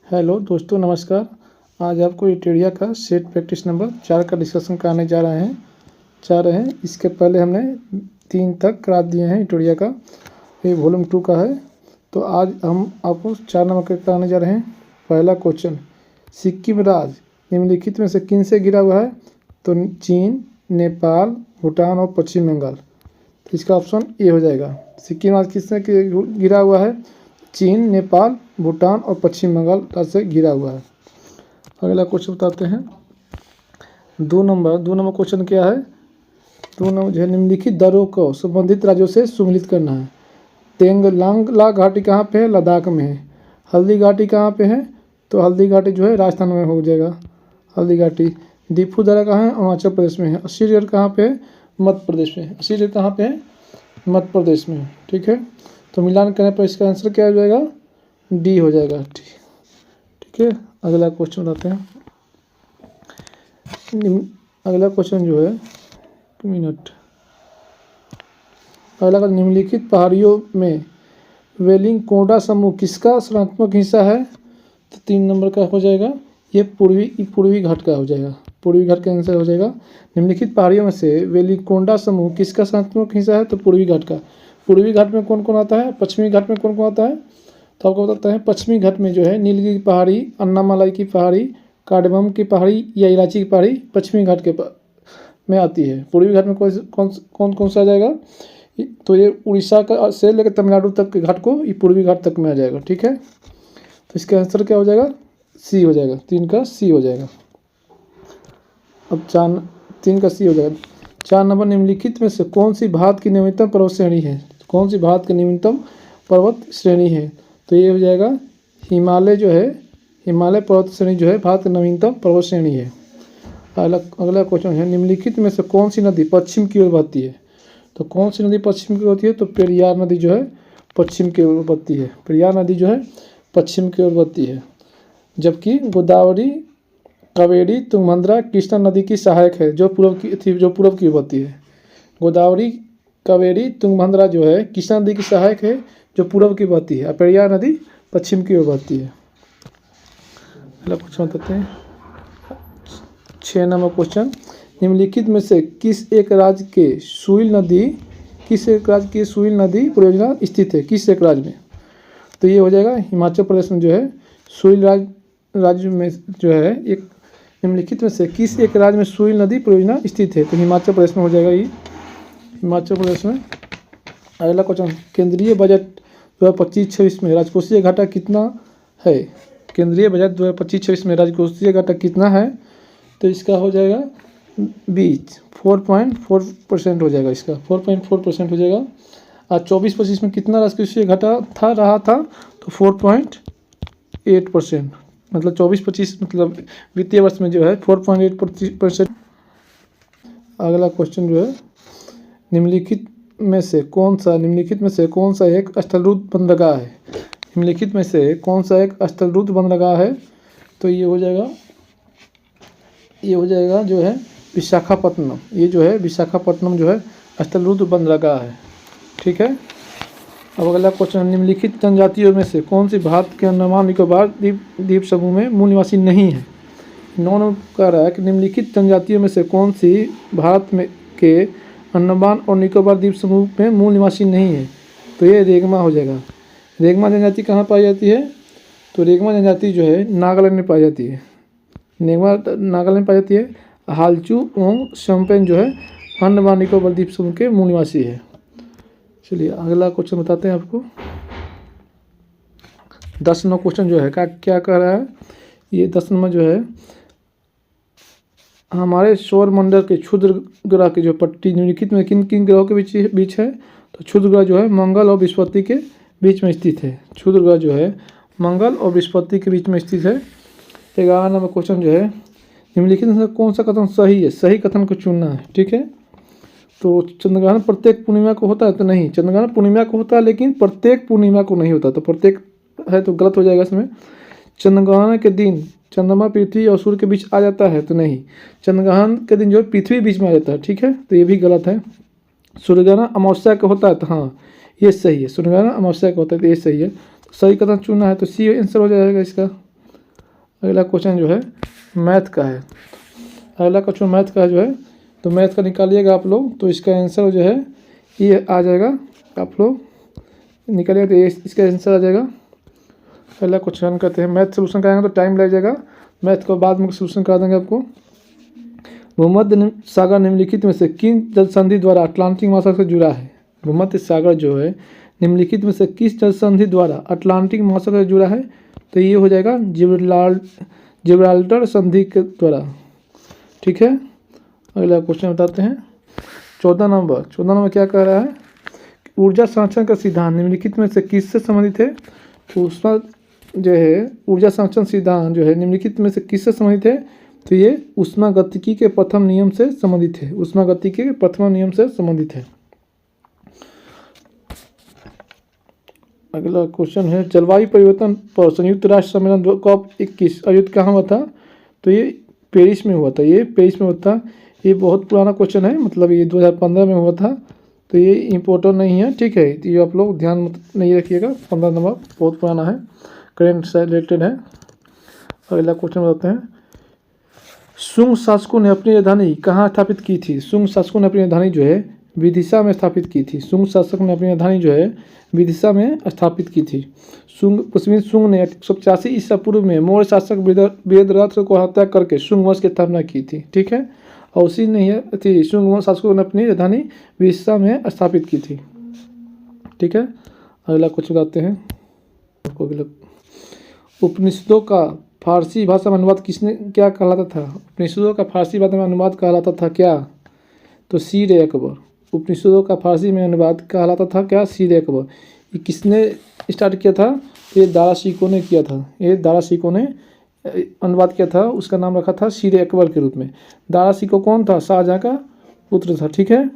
Hello दोस्तों, नमस्कार। आज आपको यूटेरिया का सेट प्रैक्टिस नंबर 4 का डिस्कशन कराने जा रहे हैं। इसके पहले हमने 3 तक करा दिए हैं यूटेरिया का, ये वॉल्यूम 2 का है। तो आज हम आपको 4 नंबर के कराने जा रहे हैं। पहला क्वेश्चन, सिक्किम राज्य निम्नलिखित में से किन से घिरा हुआ है? तो चीन, नेपाल, भूटान और पश्चिम बंगाल। तो इसका ऑप्शन ए हो जाएगा। सिक्किम राज्य किससे घिरा हुआ है? चीन, नेपाल, भूटान और पश्चिम बंगाल राज्य से घिरा हुआ है। अगला क्वेश्चन बताते हैं। 2 नंबर क्वेश्चन क्या है? 2 नंबर जो है, निम्नलिखित दरों को संबंधित राज्यों से सुमेलित करना है। तेंगलांगला घाटी कहाँ पे है? लद्दाख में है। हल्दी घाटी कहाँ पे है? तो हल्दी घाटी जो है राजस्थान में हो जाएगा, हल्दी घाटी। दीफू दर्रा कहाँ है? अरुणाचल प्रदेश में है। अससीगढ़ कहाँ पे है? मध्य प्रदेश में है। अससीगढ़ कहाँ पे है? मध्य प्रदेश में है। ठीक है, तो मिलान करने पर इसका आंसर क्या हो जाएगा? डी हो जाएगा। ठीक है, अगला क्वेश्चन बताते हैं। अगला क्वेश्चन जो है, अगला का निम्नलिखित पहाड़ियों में वेलिंगकोंडा समूह किसका संरचनात्मक हिस्सा है? तो 3 नंबर का हो जाएगा, ये पूर्वी घाट का हो जाएगा। पूर्वी घाट का आंसर हो जाएगा। निम्नलिखित पहाड़ियों में से वेलिंगकोंडा समूह किसका संरचनात्मक हिस्सा है? तो पूर्वी घाट का। पूर्वी घाट में कौन कौन आता है? पश्चिमी घाट में कौन कौन आता है? तो आपको बताते हैं। पश्चिमी घाट में जो है नीलगिरी की पहाड़ी, अन्नामलाई की पहाड़ी, कार्डमम की पहाड़ी या इलायची की पहाड़ी पश्चिमी घाट के में आती है। पूर्वी घाट में कौन सा आ जाएगा? तो ये उड़ीसा का से लेकर तमिलनाडु तक के घाट को ये पूर्वी घाट तक में आ जाएगा। ठीक है, तो इसका आंसर क्या हो जाएगा? सी हो जाएगा। 3 का सी हो जाएगा। अब 3 का सी हो जाएगा। 4 नंबर, निम्नलिखित में से कौन सी भारत की नवीनतम पर्वत श्रेणी है? कौन सी भारत की नवीनतम पर्वत श्रेणी है? तो ये हो जाएगा हिमालय जो है, हिमालय पर्वत श्रेणी जो है भारत की नवीनतम पर्वत श्रेणी है। अगला क्वेश्चन है, निम्नलिखित में से कौन सी नदी पश्चिम की ओर बहती है? तो कौन सी नदी पश्चिम की ओर बहती है? तो पेरियार नदी जो है पश्चिम की ओर बहती है। पेरियार नदी जो है पश्चिम की ओर बहती है, जबकि गोदावरी, कावेरी, तुंगभद्रा कृष्णा नदी की सहायक है, जो पूर्व की ओर बहती है। गोदावरी, कावेरी, तुंगभद्रा जो है कृष्णा नदी की सहायक है, जो पूर्व की बहती है, और पेरियार नदी पश्चिम की ओर बहती है। अगला क्वेश्चन बताते हैं। 6 नंबर क्वेश्चन, निम्नलिखित में से किस एक राज्य की सुइल नदी परियोजना स्थित है? किस एक राज्य में? तो ये हो जाएगा हिमाचल प्रदेश में जो है सुइल राज्य में जो है एक, निम्नलिखित में से किस एक राज्य में सुइल नदी परियोजना स्थित है? तो हिमाचल प्रदेश में हो जाएगा ये, हिमाचल प्रदेश में। अगला क्वेश्चन, केंद्रीय बजट 2025-26 में राजकोषीय घाटा कितना है? केंद्रीय बजट 2025-26 में राजकोषीय घाटा कितना है? तो इसका हो जाएगा 4.4% हो जाएगा। इसका 4.4% हो जाएगा। और 24-25 में कितना राजकोषीय घाटा रहा था? तो 4.8%, मतलब 24-25 मतलब वित्तीय वर्ष में जो है 4.8%। अगला क्वेश्चन जो है, निम्नलिखित में से कौन सा एक स्थलरूद्ध बंदरगाह है? निम्नलिखित में से कौन सा एक स्थलरूद्ध बंदरगाह है? तो ये हो जाएगा जो है विशाखापट्टनम। ये जो है विशाखापट्टनम जो है स्थलरूद्ध बंदरगाह है। ठीक है, अब अगला क्वेश्चन, निम्नलिखित जनजातियों में से कौन सी भारत के अंडमान निकोबार द्वीप समूह में मूल निवासी नहीं है? 9 नंबर कह रहा है कि निम्नलिखित जनजातियों में से कौन सी भारत में के अंडमान और निकोबार द्वीप समूह में मूल निवासी नहीं है? तो ये रेगमा हो जाएगा। रेगमा जनजाति कहाँ पाई जाती है? तो रेगमा जनजाति जो है नागालैंड में पाई जाती है। नागालैंड में पाई जाती है। हालचू ओंग शम्पेन जो है अंडमान निकोबार द्वीप समूह के मूल निवासी है। चलिए अगला क्वेश्चन बताते हैं आपको। 10 नंबर क्वेश्चन जो है क्या कह रहा है? ये 10 नंबर जो है, हमारे सौरमंडल के क्षुद्र ग्रह की जो पट्टी निम्नलिखित में किन किन ग्रहों के बीच है? तो क्षुद्र ग्रह जो है मंगल और बृहस्पति के बीच में स्थित है। क्षुद्र ग्रह जो है मंगल और बृहस्पति के बीच में स्थित है। 11 नंबर क्वेश्चन जो है, निम्नलिखित में कौन सा कथन सही है? सही कथन को चुनना है। ठीक है, तो चंद्रग्रहण प्रत्येक पूर्णिमा को होता है? तो नहीं, चंद्रग्रहण पूर्णिमा को होता है लेकिन प्रत्येक पूर्णिमा को नहीं होता। तो प्रत्येक है तो गलत हो जाएगा इसमें। चंद्रग्रहण के दिन चंद्रमा पृथ्वी और सूर्य के बीच आ जाता है? तो नहीं, चंद्रग्रहण के दिन जो है पृथ्वी बीच में आ जाता है। ठीक है, तो ये भी गलत है। सूर्यग्रहण अमावस्या का होता है? तो हाँ, ये सही है। सूर्यग्रहण अमावस्या का होता है, तो ये सही है। सही कथन चुनना है, तो सी आंसर हो जाएगा इसका। अगला क्वेश्चन जो है मैथ का है। अगला क्वेश्चन मैथ का जो है, तो मैथ का निकालिएगा आप लोग, तो इसका आंसर जो है ये आ जाएगा। आप लोग निकालिएगा तो ये इसका आंसर आ जाएगा। पहला क्वेश्चन करते हैं, मैथ सोल्यूशन कराएंगे तो टाइम लग जाएगा, मैथ को बाद में सोल्यूशन करा देंगे आपको। भूमध्य सागर निम्नलिखित में से किन जल संधि द्वारा अटलांटिक महासागर से जुड़ा है? भूमध्य सागर जो है निम्नलिखित में से किस जल संधि द्वारा अटलांटिक महासागर से जुड़ा है? तो ये हो जाएगा जिब्राल्टर संधि के द्वारा। ठीक है, अगला क्वेश्चन बताते हैं 14 नंबर क्या कह रहा है? ऊर्जा संरक्षण का सिद्धांत निम्नलिखित में से किससे संबंधित है? तो उसका जो है ऊर्जा संरक्षण सिद्धांत जो है निम्नलिखित में से किससे संबंधित है? तो ये ऊष्मागतिकी के प्रथम नियम से संबंधित है। ऊष्मागतिकी के प्रथम नियम से संबंधित है। अगला क्वेश्चन है, जलवायु परिवर्तन पर संयुक्त राष्ट्र सम्मेलन COP21 आयोजित कहाँ हुआ था? तो ये पेरिस में हुआ था। ये पेरिस में हुआ था। ये बहुत पुराना क्वेश्चन है, मतलब ये 2015 में हुआ था, तो ये इम्पोर्टेंट नहीं है। ठीक है, तो ये आप लोग ध्यान मत नहीं रखिएगा। 15 नंबर बहुत पुराना है, करेंट से रिलेटेड है। अगला क्वेश्चन बताते हैं, शुंग शासकों ने अपनी राजधानी कहाँ स्थापित की थी? शुंग शासकों ने अपनी राजधानी जो है विदिशा में स्थापित की थी। शुंग शासक ने अपनी राजधानी जो है विदिशा में स्थापित की थी। पुष्यमित्र शुंग ने 185 ईसा पूर्व में मौर्य शासक बृहद्रथ को हत्या करके शुंग वंश की स्थापना की थी। ठीक है, और उसी ने शुंग वंश शासकों ने अपनी राजधानी विदिशा में स्थापित की थी। ठीक है, अगला कुछ बताते हैं। उपनिषदों का फारसी भाषा में अनुवाद किसने क्या कहलाता था? उपनिषदों का फारसी भाषा में अनुवाद कहलाता था क्या? तो सीर अकबर। उपनिषदों का फारसी में अनुवाद कहलाता था क्या? सीर अकबर। ये किसने स्टार्ट किया था? ये दारा शिकोह ने किया था। ये दारा शिकोह ने अनुवाद किया था, उसका नाम रखा था सीर अकबर के रूप में। दारा शिकोह कौन था? शाहजहाँ का पुत्र था। ठीक है,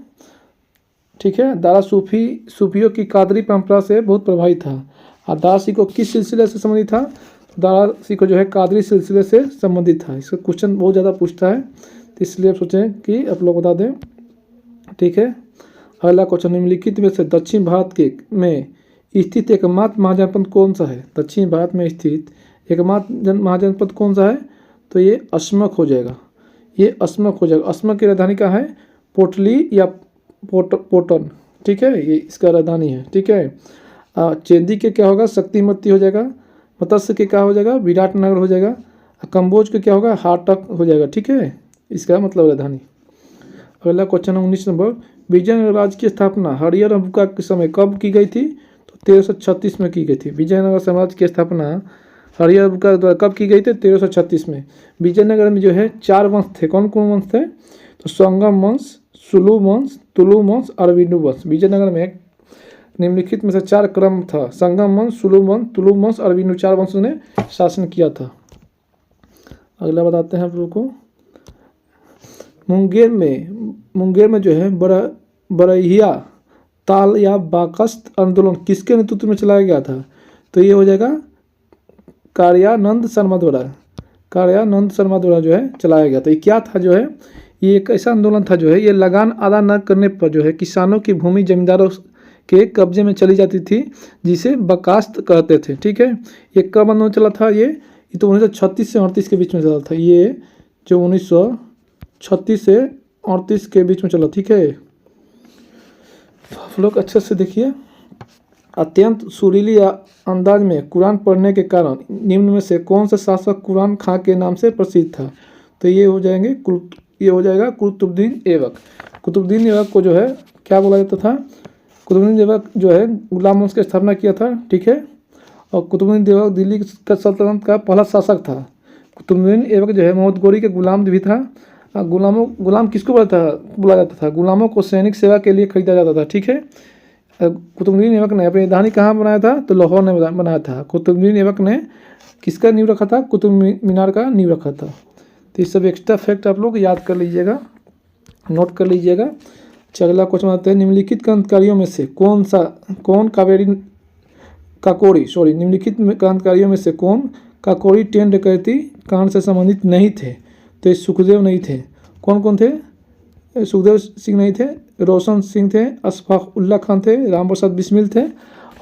ठीक है। दारा सूफियों की कादरी परंपरा से बहुत प्रभावित था। और दारा शिकोह किस सिलसिले से संबंधित था? दारा शिकोह जो है कादरी सिलसिले से संबंधित था। इसका क्वेश्चन बहुत ज़्यादा पूछता है, तो इसलिए आप सोचें कि आप लोग बता दें। ठीक है, अगला क्वेश्चन, निम्नलिखित में से दक्षिण भारत में स्थित एकमात्र महाजनपद कौन सा है? दक्षिण भारत में स्थित एकमात्र महाजनपद कौन सा है? तो ये अस्मक हो जाएगा। ये अस्मक हो जाएगा। अस्मक की राजधानी कहाँ है? पोटली या पोटन। ठीक है, ये इसका राजधानी है। ठीक है, चेंदी के क्या होगा? शक्तिमती हो जाएगा। मत्स्य के क्या हो जाएगा? विराटनगर हो जाएगा। कंबोज के क्या होगा? हाटक हो जाएगा। ठीक है, इसका मतलब राजधानी। अगला क्वेश्चन है 19 नंबर, विजयनगर राज्य की स्थापना हरिहर बुका के समय कब की गई थी? तो 1336 में की गई थी। विजयनगर साम्राज्य की स्थापना हरिहर बुका द्वारा कब की गई थी? 1336 में। विजयनगर में जो है 4 वंश थे। कौन कौन वंश थे? तो संगम वंश, सुलू वंश, तुलु वंश और विष्णु वंश। विजयनगर में निम्नलिखित में से 4 क्रम था। संगम वंश, सुलू वंश, तुलु वंश और विष्णु 4 वंशों ने शासन किया था। अगला बताते हैं आप लोगों को, मुंगेर में जो है बरहिया ताल या बाकस्त आंदोलन किसके नेतृत्व में चलाया गया था? तो ये हो जाएगा कार्यानंद शर्मा द्वारा जो है चलाया गया था। ये क्या था? जो है ये एक ऐसा आंदोलन था जो है ये लगान अदा न करने पर जो है किसानों की भूमि जमींदारों के कब्जे में चली जाती थी, जिसे बकास्त कहते थे। ठीक है, ये कब आंदोलन चला था? ये तो 1936 से 38 के बीच में चला था। ये जो 1936 से 38 के बीच में चला। ठीक है, आप लोग अच्छे से देखिए। अत्यंत सुरीली अंदाज में कुरान पढ़ने के कारण निम्न में से कौन सा शासक कुरान खां के नाम से प्रसिद्ध था? तो ये हो जाएगा कुतुबुद्दीन ऐबक। कुतुबुद्दीन ऐबक को जो है क्या बोला जाता था? कुतुबुद्दीन ऐबक जो है गुलाम वंश की स्थापना किया था। ठीक है, और कुतुबुद्दीन ऐबक दिल्ली का सल्तनत का पहला शासक था। कुतुबुद्दीन ऐबक जो है मोहम्मद गोरी के गुलाम भी था। गुलाम किसको बुलाया जाता था? गुलामों को सैनिक सेवा के लिए खरीदा जाता था। ठीक है, कुतुबुद्दीन ऐबक ने अपनी राजधानी कहाँ बनाया था? तो लाहौर में बनाया था। कुतुबुद्दीन ऐबक ने किसका नींव रखा था? कुतुब मीनार का नींव रखा था। तो ये सब एक्स्ट्रा फैक्ट आप लोग याद कर लीजिएगा, नोट कर लीजिएगा। अगला क्वेश्चन आते हैं, निम्नलिखित क्रांतिकारियों में से निम्नलिखित क्रांतिकारियों में से कौन काकोरी ट्रेन डकैती कांड से संबंधित नहीं थे? तो ये सुखदेव नहीं थे। कौन कौन थे? सुखदेव सिंह नहीं थे, रोशन सिंह थे, अशफाक उल्ला खान थे, राम प्रसाद बिस्मिल थे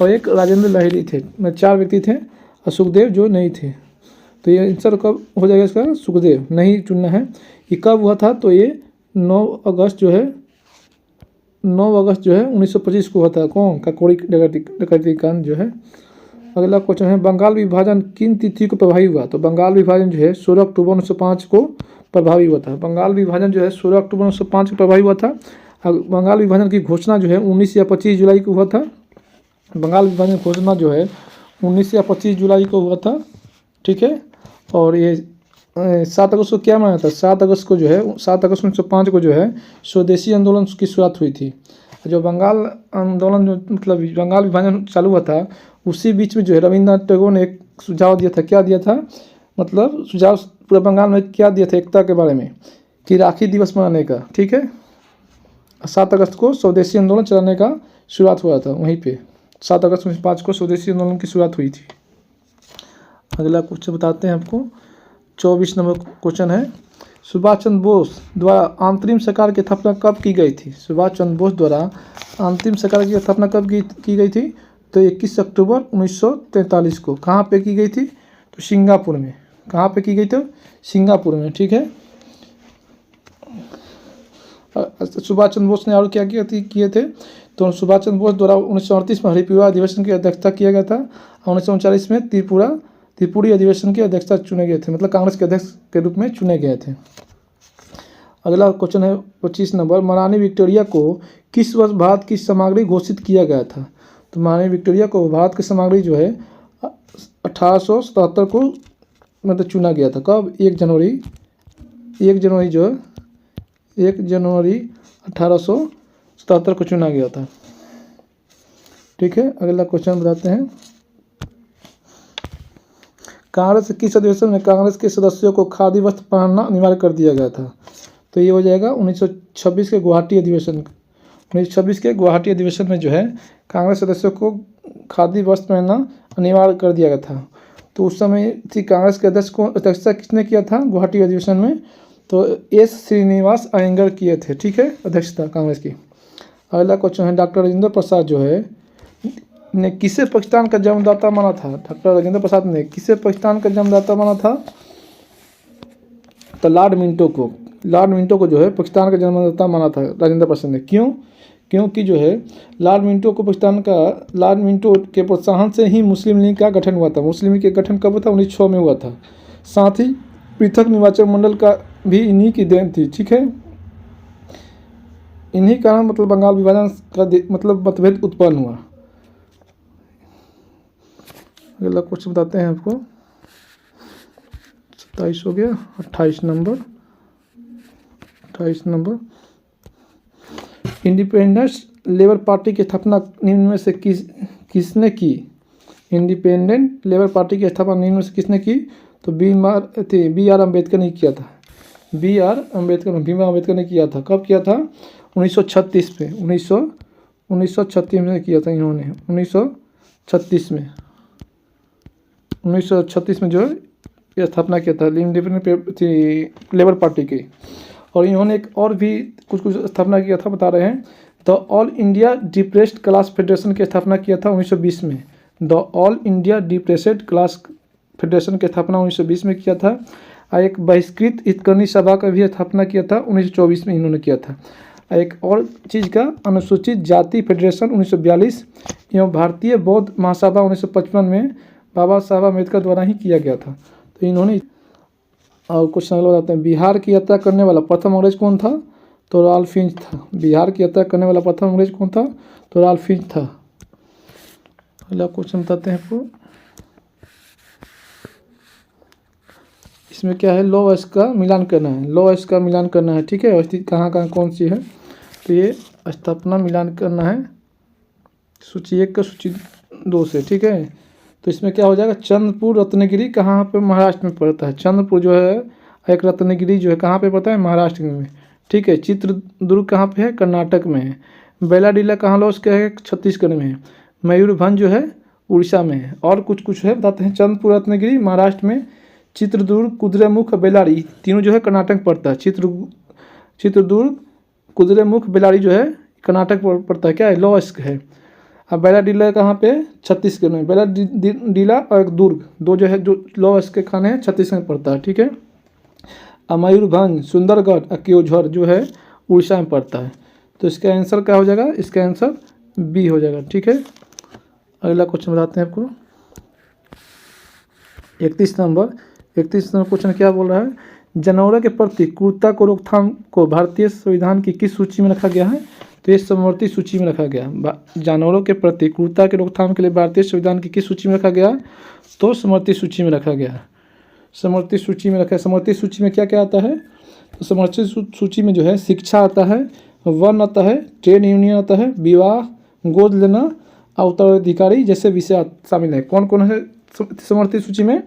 और एक राजेंद्र लाहिड़ी थे। 4 व्यक्ति थे और सुखदेव जो नहीं थे। तो ये आंसर कब हो जाएगा इसका, सुखदेव नहीं चुनना है। ये कब हुआ था, तो ये 9 अगस्त जो है 1925 को हुआ था। कौन, काकोरी डकैती कांड जो है। अगला क्वेश्चन है बंगाल विभाजन किन तिथि को प्रभावी हुआ, तो बंगाल विभाजन जो है 16 अक्टूबर 1905 को प्रभावी हुआ था। बंगाल विभाजन जो है 16 अक्टूबर 1905 को प्रभावी हुआ था। बंगाल विभाजन की घोषणा जो है 19 या 25 जुलाई को हुआ था। बंगाल विभाजन की घोषणा जो है 19 या 25 जुलाई को हुआ था, ठीक है। और ये 7 अगस्त को क्या माना था, 7 अगस्त को जो है 7 अगस्त 1905 को जो है स्वदेशी आंदोलन की शुरुआत हुई थी। जो बंगाल आंदोलन जो मतलब बंगाल विभाजन चालू हुआ था, उसी बीच में जो है रविंद्रनाथ टैगोर ने एक सुझाव दिया था। क्या दिया था, मतलब सुझाव पूरे बंगाल में क्या दिया था, एकता के बारे में, कि राखी दिवस मनाने का, ठीक है। 7 अगस्त को स्वदेशी आंदोलन चलाने का शुरुआत हुआ था वहीं पे। 7 अगस्त 1905 को स्वदेशी आंदोलन की शुरुआत हुई थी। अगला क्वेश्चन बताते हैं आपको, 24 नंबर क्वेश्चन है सुभाष चंद्र बोस द्वारा अंतरिम सरकार की स्थापना कब की गई थी। सुभाष चंद्र बोस द्वारा अंतरिम सरकार की स्थापना कब की गई थी, तो 21 अक्टूबर 1943 को। कहाँ पे की गई थी, तो सिंगापुर में। कहाँ पे की गई थी, सिंगापुर में, ठीक है। सुभाष चंद्र बोस ने और क्या किए थे, तो सुभाष चंद्र बोस द्वारा 1938 में हरिपुरा अधिवेशन की अध्यक्षता किया गया था। और 1939 में त्रिपुरी अधिवेशन की अध्यक्षता चुने गए थे, मतलब कांग्रेस के अध्यक्ष के रूप में चुने गए थे। अगला क्वेश्चन है 25 नंबर, महारानी विक्टोरिया को किस वर्ष भारत की सामग्री घोषित किया गया था। तो महारानी विक्टोरिया को भारत की सामग्री जो है 1877 को मतलब चुना गया था। कब, 1 जनवरी 1877 को चुना गया था, ठीक है। अगला क्वेश्चन बताते हैं, कांग्रेस किस अधिवेशन में कांग्रेस के सदस्यों को खादी वस्त्र पहनना अनिवार्य कर दिया गया था। तो ये हो जाएगा 1926 के गुवाहाटी अधिवेशन। 1926 के गुवाहाटी अधिवेशन में जो है कांग्रेस सदस्यों को खादी वस्त्र पहनना अनिवार्य कर दिया गया था। तो उस समय थी कांग्रेस के अध्यक्षता किसने किया था गुवाहाटी अधिवेशन में, तो एस श्रीनिवास अयंगर किए थे, ठीक है, अध्यक्षता कांग्रेस की। अगला क्वेश्चन है डॉक्टर राजेंद्र प्रसाद जो है ने किसे पाकिस्तान का जन्मदाता माना था। डॉक्टर राजेंद्र प्रसाद ने किसे पाकिस्तान का जन्मदाता माना था, तो लॉर्ड मिंटो को जो है पाकिस्तान का जन्मदाता माना था राजेंद्र प्रसाद ने। क्योंकि जो है लॉर्ड मिंटो के प्रोत्साहन से ही मुस्लिम लीग का गठन हुआ था। मुस्लिम लीग का गठन कब हुआ था, 1906 में हुआ था। साथ ही पृथक निर्वाचन मंडल का भी इन्हीं की देन थी, ठीक है। इन्हीं कारण मतलब बंगाल विभाजन का मतलब मतभेद उत्पन्न हुआ। अगला क्वेश्चन बताते हैं आपको, 27 हो गया, 28 नंबर इंडिपेंडेंस लेबर पार्टी की स्थापना निम्न में से किसने की। इंडिपेंडेंट लेबर पार्टी की स्थापना निम्न में से किसने की, तो बी आर अम्बेडकर ने किया था। भीमा अम्बेडकर ने किया था। कब किया था, 1936 में। 1936 में किया था इन्होंने। 1936 में जो है स्थापना किया था इंडिपेंडेंट लेबर पार्टी की। और इन्होंने एक और भी कुछ स्थापना किया था, बता रहे हैं। The all India depressed class federation की स्थापना किया था 1920 में। The all India depressed class federation की स्थापना 1920 में किया था। एक बहिष्कृत हितकर्मी सभा का भी स्थापना किया था 1924 में इन्होंने किया था। एक और चीज़ का अनुसूचित जाति फेडरेशन 1942 एवं भारतीय बौद्ध महासभा 1955 में बाबा साहब अम्बेडकर द्वारा ही किया गया था। तो इन्होंने। और क्वेश्चन अगला बताते हैं, बिहार की यात्रा करने वाला प्रथम अंग्रेज कौन था, तो राल्फ फिंच था। बिहार की यात्रा करने वाला प्रथम अंग्रेज कौन था, तो राल्फ फिंच था। अगला क्वेश्चन बताते हैं आपको, इसमें क्या है, लॉ एस का मिलान करना है। लॉ एस का मिलान करना है, ठीक है। अवस्थित कहाँ कौन सी है, तो ये स्थापना मिलान करना है सूची 1 का सूची 2 से, ठीक है। तो इसमें क्या हो जाएगा, चंद्रपुर रत्नगिरी कहाँ पे महाराष्ट्र में पड़ता है। चंद्रपुर जो है एक रत्नगिरी जो है कहाँ पे पड़ता है, महाराष्ट्र में, ठीक है। चित्रदुर्ग कहाँ पे है, कर्नाटक में है। बेलाडीला कहाँ लॉस का है, छत्तीसगढ़ में है। मयूरभंज जो है उड़ीसा में है। और कुछ है बताते हैं, चंद्रपुर रत्नगिरी महाराष्ट्र में, चित्रदुर्ग कुद्रेमुख बेलाड़ी तीनों जो है कर्नाटक में पड़ता है। चित्रदुर्ग कुद्रेमुख बेलाड़ी जो है कर्नाटक पड़ता है, क्या है, लॉस्क है। अब बैलाडीला कहाँ पे? छत्तीसगढ़ में। बैलाडीला और एक दुर्ग, दो जो है जो लौ के खाने हैं, छत्तीसगढ़ में पड़ता है, ठीक है। मयूरभंज, सुंदरगढ़ और केओझर जो है उड़ीसा में पड़ता है। तो इसका आंसर क्या हो जाएगा? इसका आंसर बी हो जाएगा, ठीक है। अगला क्वेश्चन बताते हैं आपको 31 नंबर क्वेश्चन क्या बोल रहा है? जानवरों के प्रति क्रूरता को रोकथाम को भारतीय संविधान की किस सूची में रखा गया है? तो ये समवर्ती सूची में रखा गया। जानवरों के प्रति क्रूरता के रोकथाम के लिए भारतीय संविधान की किस सूची में रखा गया? तो समवर्ती सूची में रखा गया। समवर्ती सूची में रखा है। समवर्ती सूची में क्या क्या आता है? तो समवर्ती सूची में जो है शिक्षा आता है, वन आता है, ट्रेड यूनियन आता है, विवाह, गोद लेना और उत्तराधिकारी जैसे विषय शामिल है। कौन कौन है समवर्ती सूची में?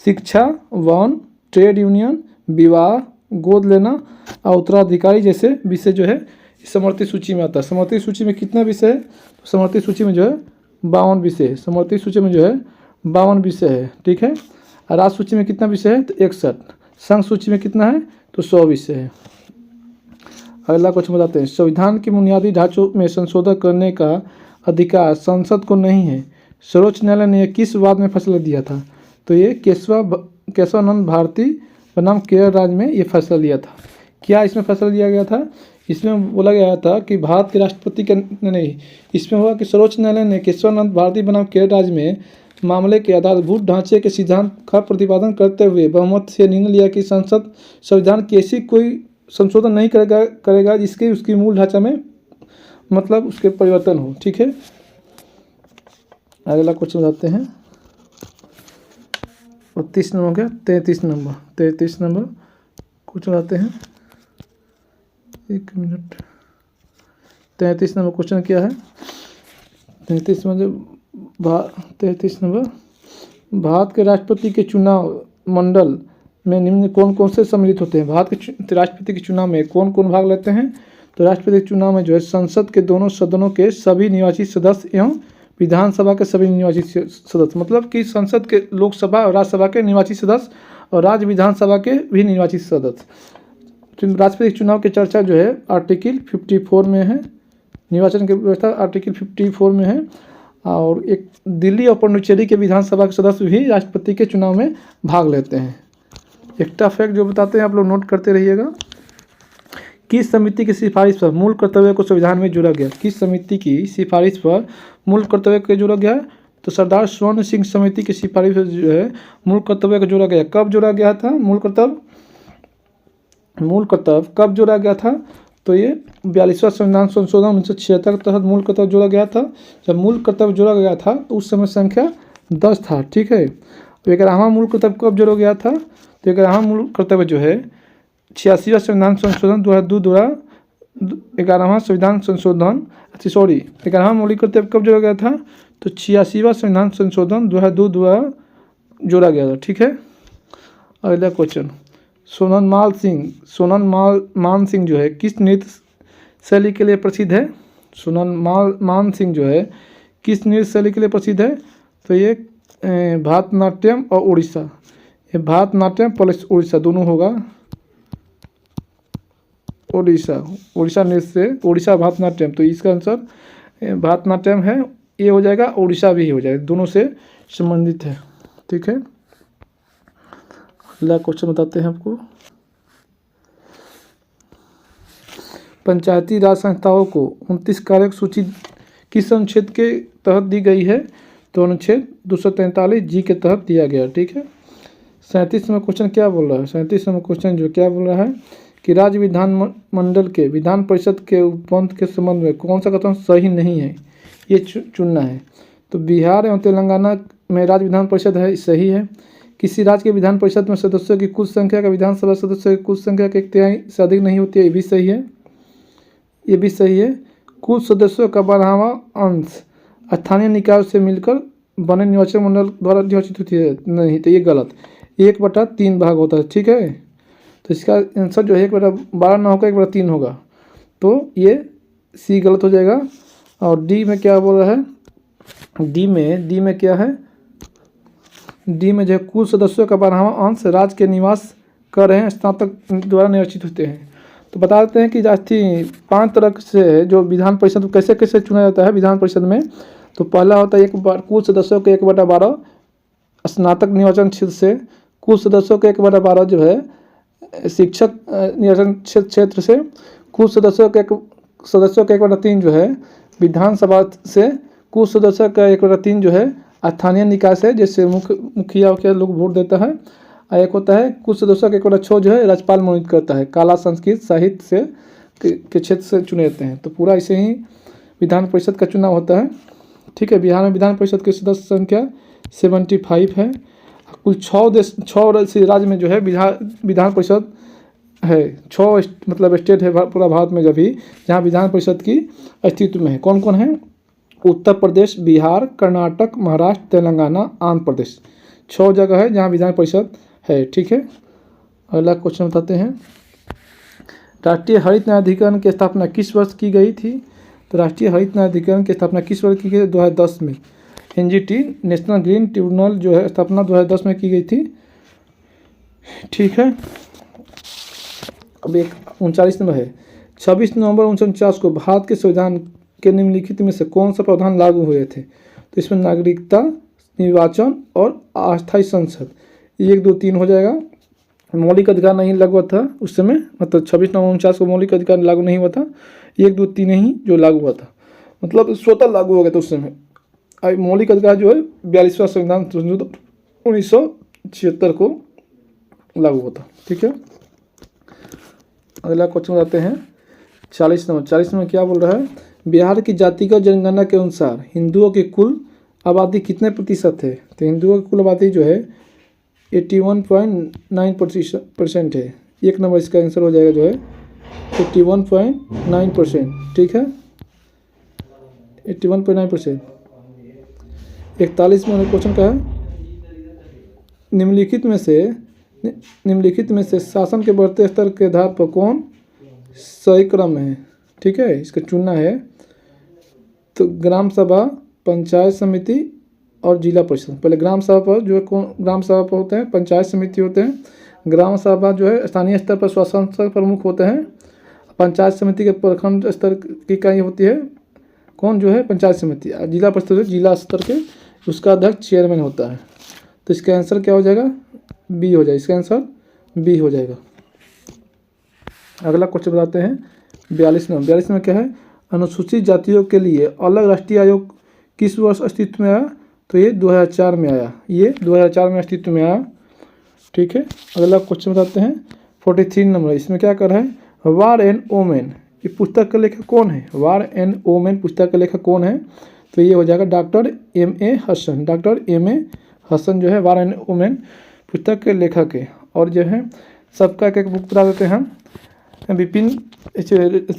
शिक्षा, वन, ट्रेड यूनियन, विवाह, गोद लेना और उत्तराधिकारी जैसे विषय जो है समवर्ती सूची में आता है। समवर्ती सूची में कितना विषय है? तो समवर्ती सूची में जो है 52 विषय है। समवर्ती सूची में जो है 52 विषय है, ठीक है। और राज्य सूची में कितना विषय है? तो 61। संघ सूची में कितना है? तो 100 विषय है। अगला क्वेश्चन बताते हैं, संविधान के बुनियादी ढांचों में संशोधन करने का अधिकार संसद को नहीं है, सर्वोच्च न्यायालय ने किस वाद में फैसला दिया था? तो ये केशवानंद भारती बनाम केरल राज्य में ये फैसला लिया था। क्या इसमें फैसला लिया गया था? इसमें बोला गया था कि भारत के राष्ट्रपति के नहीं, इसमें हुआ कि सर्वोच्च न्यायालय ने केशवानंद भारती बनाम केरल राज्य में मामले के आधारभूत ढांचे के सिद्धांत का प्रतिपादन करते हुए बहुमत से निर्णय लिया कि संसद संविधान की ऐसी कोई संशोधन नहीं करेगा जिसके उसकी मूल ढांचा में मतलब उसके परिवर्तन हो, ठीक है। अगला क्वेश्चन बताते हैं 32 नंबर हो गया। 33 नंबर क्वेश्चन आते हैं, 1 मिनट। 33 नंबर क्वेश्चन क्या है? 33 नंबर, भारत के राष्ट्रपति के चुनाव मंडल में निम्न कौन कौन से सम्मिलित होते हैं? भारत के राष्ट्रपति के चुनाव में कौन कौन भाग लेते हैं? तो राष्ट्रपति के चुनाव में जो है संसद के दोनों सदनों के सभी निर्वाचित सदस्य एवं विधानसभा के सभी निर्वाचित सदस्य, मतलब कि संसद के लोकसभा और राज्यसभा के निर्वाचित सदस्य और राज्य विधानसभा के भी निर्वाचित सदस्य। राष्ट्रपति चुनाव की चर्चा जो है आर्टिकल 54 में है, निर्वाचन की व्यवस्था आर्टिकल 54 में है। और एक दिल्ली और पुडुचेरी के विधानसभा के सदस्य भी राष्ट्रपति के चुनाव में भाग लेते हैं। एक्स्ट्रा फैक्ट जो बताते हैं आप लोग नोट करते रहिएगा। किस समिति की सिफारिश पर मूल कर्तव्य को संविधान में जोड़ा गया? किस समिति की सिफारिश पर मूल कर्तव्य को जोड़ा गया? तो सरदार स्वर्ण सिंह समिति की सिफारिश पर जो है मूल कर्तव्य को जोड़ा गया। कब जोड़ा गया था मूल कर्तव्य कब जोड़ा गया था? तो ये 42वां संविधान संशोधन 1976 के तहत मूल कर्तव्य जोड़ा गया था। जब मूल कर्तव्य जोड़ा गया था तो उस समय संख्या 10 था, ठीक है। तो 11वां मूल कर्तव्य कब जोड़ा गया था? तो 11वां मूल कर्तव्य जो है 86वां संविधान संशोधन 2002 द्वारा 11वां संविधान संशोधन 11वां मौलिक कर्तव्य कब जोड़ा गया था? तो 86वां संविधान संशोधन 2002 द्वारा जोड़ा गया था, ठीक है। अगला क्वेश्चन, सोनन मान सिंह जो है किस नृत्य शैली के लिए प्रसिद्ध है? मान सिंह जो है किस नृत्य शैली के लिए प्रसिद्ध है? तो ये भरतनाट्यम और उड़ीसा, ये भरतनाट्यम प्लस उड़ीसा दोनों होगा। उड़ीसा नृत्य से उड़ीसा भरतनाट्यम, तो इसका आंसर भरतनाट्यम है, ये हो जाएगा। उड़ीसा भी हो जाएगा, दोनों से संबंधित है, ठीक है। अगला क्वेश्चन बताते हैं आपको, पंचायती राज संस्थाओं को 29 कारक सूची किस अनुच्छेद के तहत दी गई है? तो अनुच्छेद 243 जी के तहत दिया गया, ठीक है। 37 नंबर क्वेश्चन क्या बोल रहा है? 37 नंबर क्वेश्चन जो क्या बोल रहा है कि राज्य विधानमंडल के विधान परिषद के उपबंध के संबंध में कौन सा कथन सही नहीं है, ये चुनना है। तो बिहार एवं तेलंगाना में राज्य विधान परिषद है, सही है। किसी राज्य के विधान परिषद में सदस्यों की कुल संख्या का विधानसभा सदस्यों की कुल संख्या के 1/3 से अधिक नहीं होती है, ये भी सही है, ये भी सही है। कुल सदस्यों का 12वां अंश स्थानीय निकाय से मिलकर बने निर्वाचन मंडल द्वारा निर्वाचित होती है, नहीं, तो ये गलत। 1/3 भाग होता है, ठीक है। तो इसका आंसर जो है 1/12 ना होगा, 1/3 होगा, तो ये सी गलत हो जाएगा। और डी में क्या बोल रहा है? डी में क्या है? डी में जो है कुल सदस्यों का 12वां अंश राज्य के निवास कर रहे हैं स्नातक द्वारा निर्वाचित होते हैं। तो बता देते हैं कि राष्ट्रीय 5 तरह से जो विधान परिषद कैसे कैसे चुना जाता है विधान परिषद में। तो पहला होता है एक बार कुल सदस्यों के 1/12 स्नातक निर्वाचन क्षेत्र से, कुल सदस्यों के 1/12 जो है शिक्षक निर्वाचन क्षेत्र से, कुल सदस्यों के 1/3 जो है विधानसभा से, कुल सदस्यों का 1/3 जो है स्थानीय निकाय से, जैसे मुखिया के लोग वोट देता है। और एक होता है कुल सदस्यों का 1/6 जो है राज्यपाल मनोनीत करता है, कला संस्कृत साहित्य से के क्षेत्र से चुने जाते हैं। तो पूरा ऐसे ही विधान परिषद का चुनाव होता है। ठीक है, बिहार में विधान परिषद की सदस्य संख्या 75 है। कुल 6 राज्य में जो है विधान परिषद है, 6 मतलब स्टेट है पूरा भारत में जब भी जहाँ विधान परिषद की अस्तित्व में है। कौन कौन है? उत्तर प्रदेश, बिहार, कर्नाटक, महाराष्ट्र, तेलंगाना, आंध्र प्रदेश। 6 जगह है जहाँ विधान परिषद है। ठीक है, अगला क्वेश्चन बताते हैं। राष्ट्रीय हरित न्यायाधिकरण की स्थापना किस वर्ष की गई थी? तो राष्ट्रीय हरित न्यायाधिकरण की स्थापना किस वर्ष की गई? 2010 में। एनजीटी नेशनल ग्रीन ट्रिब्यूनल जो है स्थापना 2010 में की गई थी। ठीक है, अब एक 39 नंबर है। 26 नवंबर 1949 को भारत के संविधान के निम्नलिखित में से कौन सा प्रावधान लागू हुए थे? तो इसमें नागरिकता, निर्वाचन और अस्थायी संसद 1, 2, 3 हो जाएगा। मौलिक अधिकार नहीं लागू हुआ था उस समय, मतलब 26 नवंबर 1949 को मौलिक अधिकार लागू नहीं हुआ था। 1, 2, 3 ही जो लागू हुआ था, मतलब स्वतः लागू हो गया था उस समय। मौलिक अधिकार जो है 42वां संविधान 1976 को लागू हुआ था। ठीक है, अगला क्वेश्चन बताते हैं। 40 नंबर क्या बोल रहा है? बिहार की जातिगत जनगणना के अनुसार हिंदुओं की कुल आबादी कितने प्रतिशत है? तो हिंदुओं की कुल आबादी जो है 81.9% है। 1 नंबर इसका आंसर हो जाएगा जो है 81.9%। ठीक है, 81.9%। 41 में क्वेश्चन का है, निम्नलिखित में से शासन के बढ़ते स्तर के आधार पर कौन सही क्रम है? ठीक है, इसका चुनना है। तो ग्राम सभा, पंचायत समिति और जिला परिषद। पहले ग्राम सभा पर जो है कौन ग्राम सभा पर होते हैं? पंचायत समिति होते हैं। ग्राम सभा जो है स्थानीय स्तर पर शासन प्रमुख होते हैं। पंचायत समिति के प्रखंड स्तर की इकाई होती है कौन? जो है पंचायत समिति। जिला परिषद जिला स्तर के उसका अध्यक्ष चेयरमैन होता है। तो इसका आंसर क्या हो जाएगा? बी हो जाएगा। इसका आंसर बी हो जाएगा। अगला क्वेश्चन बताते हैं। 42 में क्या है? अनुसूचित जातियों के लिए अलग राष्ट्रीय आयोग किस वर्ष अस्तित्व में आया? तो ये 2004 में आया। ये 2004 में अस्तित्व में आया। ठीक है, अगला क्वेश्चन बताते हैं। 43 नंबर, इसमें क्या कर रहा है? वार एंड वोमेन, ये पुस्तक का लेखक कौन है? वार एंड वोमेन पुस्तक का लेखक कौन है? तो ये हो जाएगा doctor M.A. Hasan. Doctor M.A. Hasan जो है वार एंड वोमेन पुस्तक के लेखक है। और जो है सबका एक बुक बता देते हैं। विपिन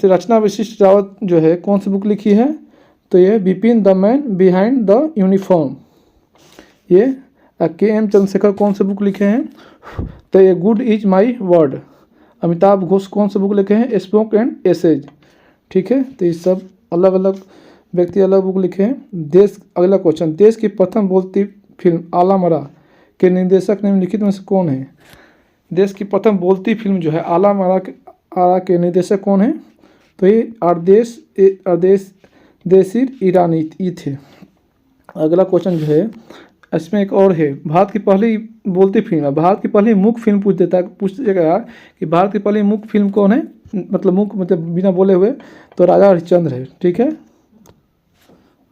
रचना विशिष्ट रावत जो है कौन सी बुक लिखी है? तो ये Vipin the man behind the uniform. ये K.M. चंद्रशेखर कौन से बुक लिखे हैं? तो ये good is my word. Amitabh Ghosh कौन से बुक लिखे हैं? Spoke and essays. ठीक है, तो ये सब अलग अलग व्यक्ति अलग बुक लिखे हैं। अगला क्वेश्चन, देश की प्रथम बोलती फिल्म आला मरा के निर्देशक निम्नलिखित में से कौन है? देश की प्रथम बोलती फिल्म जो है आला मरा के निर्देशक कौन है? तो ये आदेश देसीर ईरानी थे। अगला क्वेश्चन जो है इसमें एक और है, भारत की पहली बोलती फिल्म है, भारत की पहली मुख्य फिल्म पूछेगा कि भारत की पहली मुख्य फिल्म कौन है? मतलब बिना बोले हुए, तो राजा हरिश्चंद्र है। ठीक है,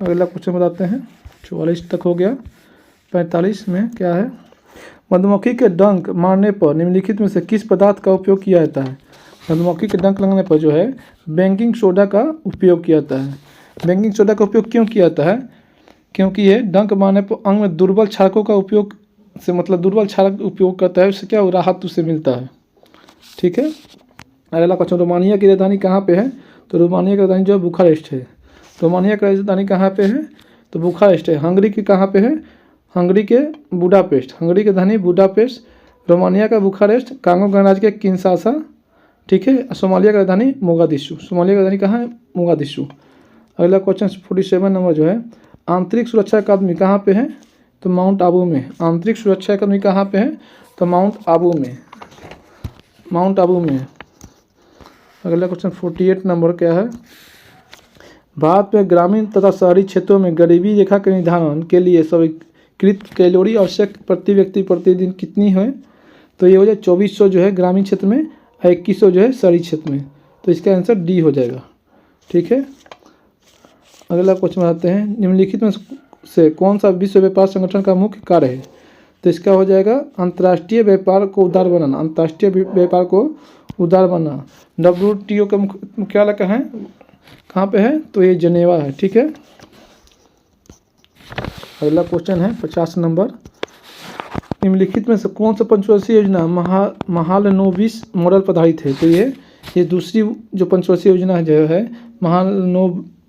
अगला क्वेश्चन बताते हैं। 44 तक हो गया। 45 में क्या है? मधुमक्खी के डंक मारने पर निम्नलिखित में से किस पदार्थ का उपयोग किया जाता है? मधुमक्खी के डंक लगने पर जो है बेकिंग सोडा का उपयोग किया जाता है। बेकिंग सोडा का उपयोग क्यों किया जाता है? क्योंकि ये डंक मारने पर अंग में दुर्बल क्षारकों का उपयोग से, मतलब दुर्बल क्षारक उपयोग करता है, उससे क्या राहत उसे मिलता है। ठीक है, अगला क्वेश्चन, रोमानिया की राजधानी कहाँ पे है? तो रोमानिया की राजधानी जो है बुखारेस्ट है। रोमानिया की राजधानी कहाँ पे है? तो बुखारेस्ट है। हंगरी की कहाँ पे है? हंगरी के बुडापेस्ट। हंगरी की राजधानी बुडापेस्ट। रोमानिया का बुखारेस्ट। कांगो गणराज्य के किंशासा। ठीक है, सोमालिया की राजधानी मोगादिशु। सोमालिया की राजधानी कहाँ है? मोगादिशु। अगला क्वेश्चन 47 नंबर जो है, आंतरिक सुरक्षा अकादमी कहाँ पे है? तो माउंट आबू में। आंतरिक सुरक्षा अकादमी कहाँ पे है? तो माउंट आबू में। माउंट आबू में। अगला क्वेश्चन 48 नंबर क्या है? भारत में ग्रामीण तथा शहरी क्षेत्रों में गरीबी रेखा के निर्धारण के लिए स्वीकृत कैलोरी आवश्यक प्रति व्यक्ति प्रतिदिन कितनी है? तो ये हो जाए 2400 जो है ग्रामीण क्षेत्र में और 2100 जो है शहरी क्षेत्र में। तो इसका आंसर डी हो जाएगा। ठीक है, अगला क्वेश्चन आते हैं, निम्नलिखित में से कौन सा विश्व व्यापार संगठन का मुख्य कार्य है? तो इसका हो जाएगा अंतर्राष्ट्रीय व्यापार को उदार बनाना, अंतर्राष्ट्रीय व्यापार को उदार बनाना। WTO का मुख्यालय कहाँ है, कहाँ पे है? तो ये जनेवा है। ठीक है, अगला क्वेश्चन है 50 नंबर, निम्नलिखित में से कौन सा पंचवर्षीय योजना महालनोबिस मॉडल पर आधारित है? तो ये दूसरी जो पंचवर्षीय योजना जो है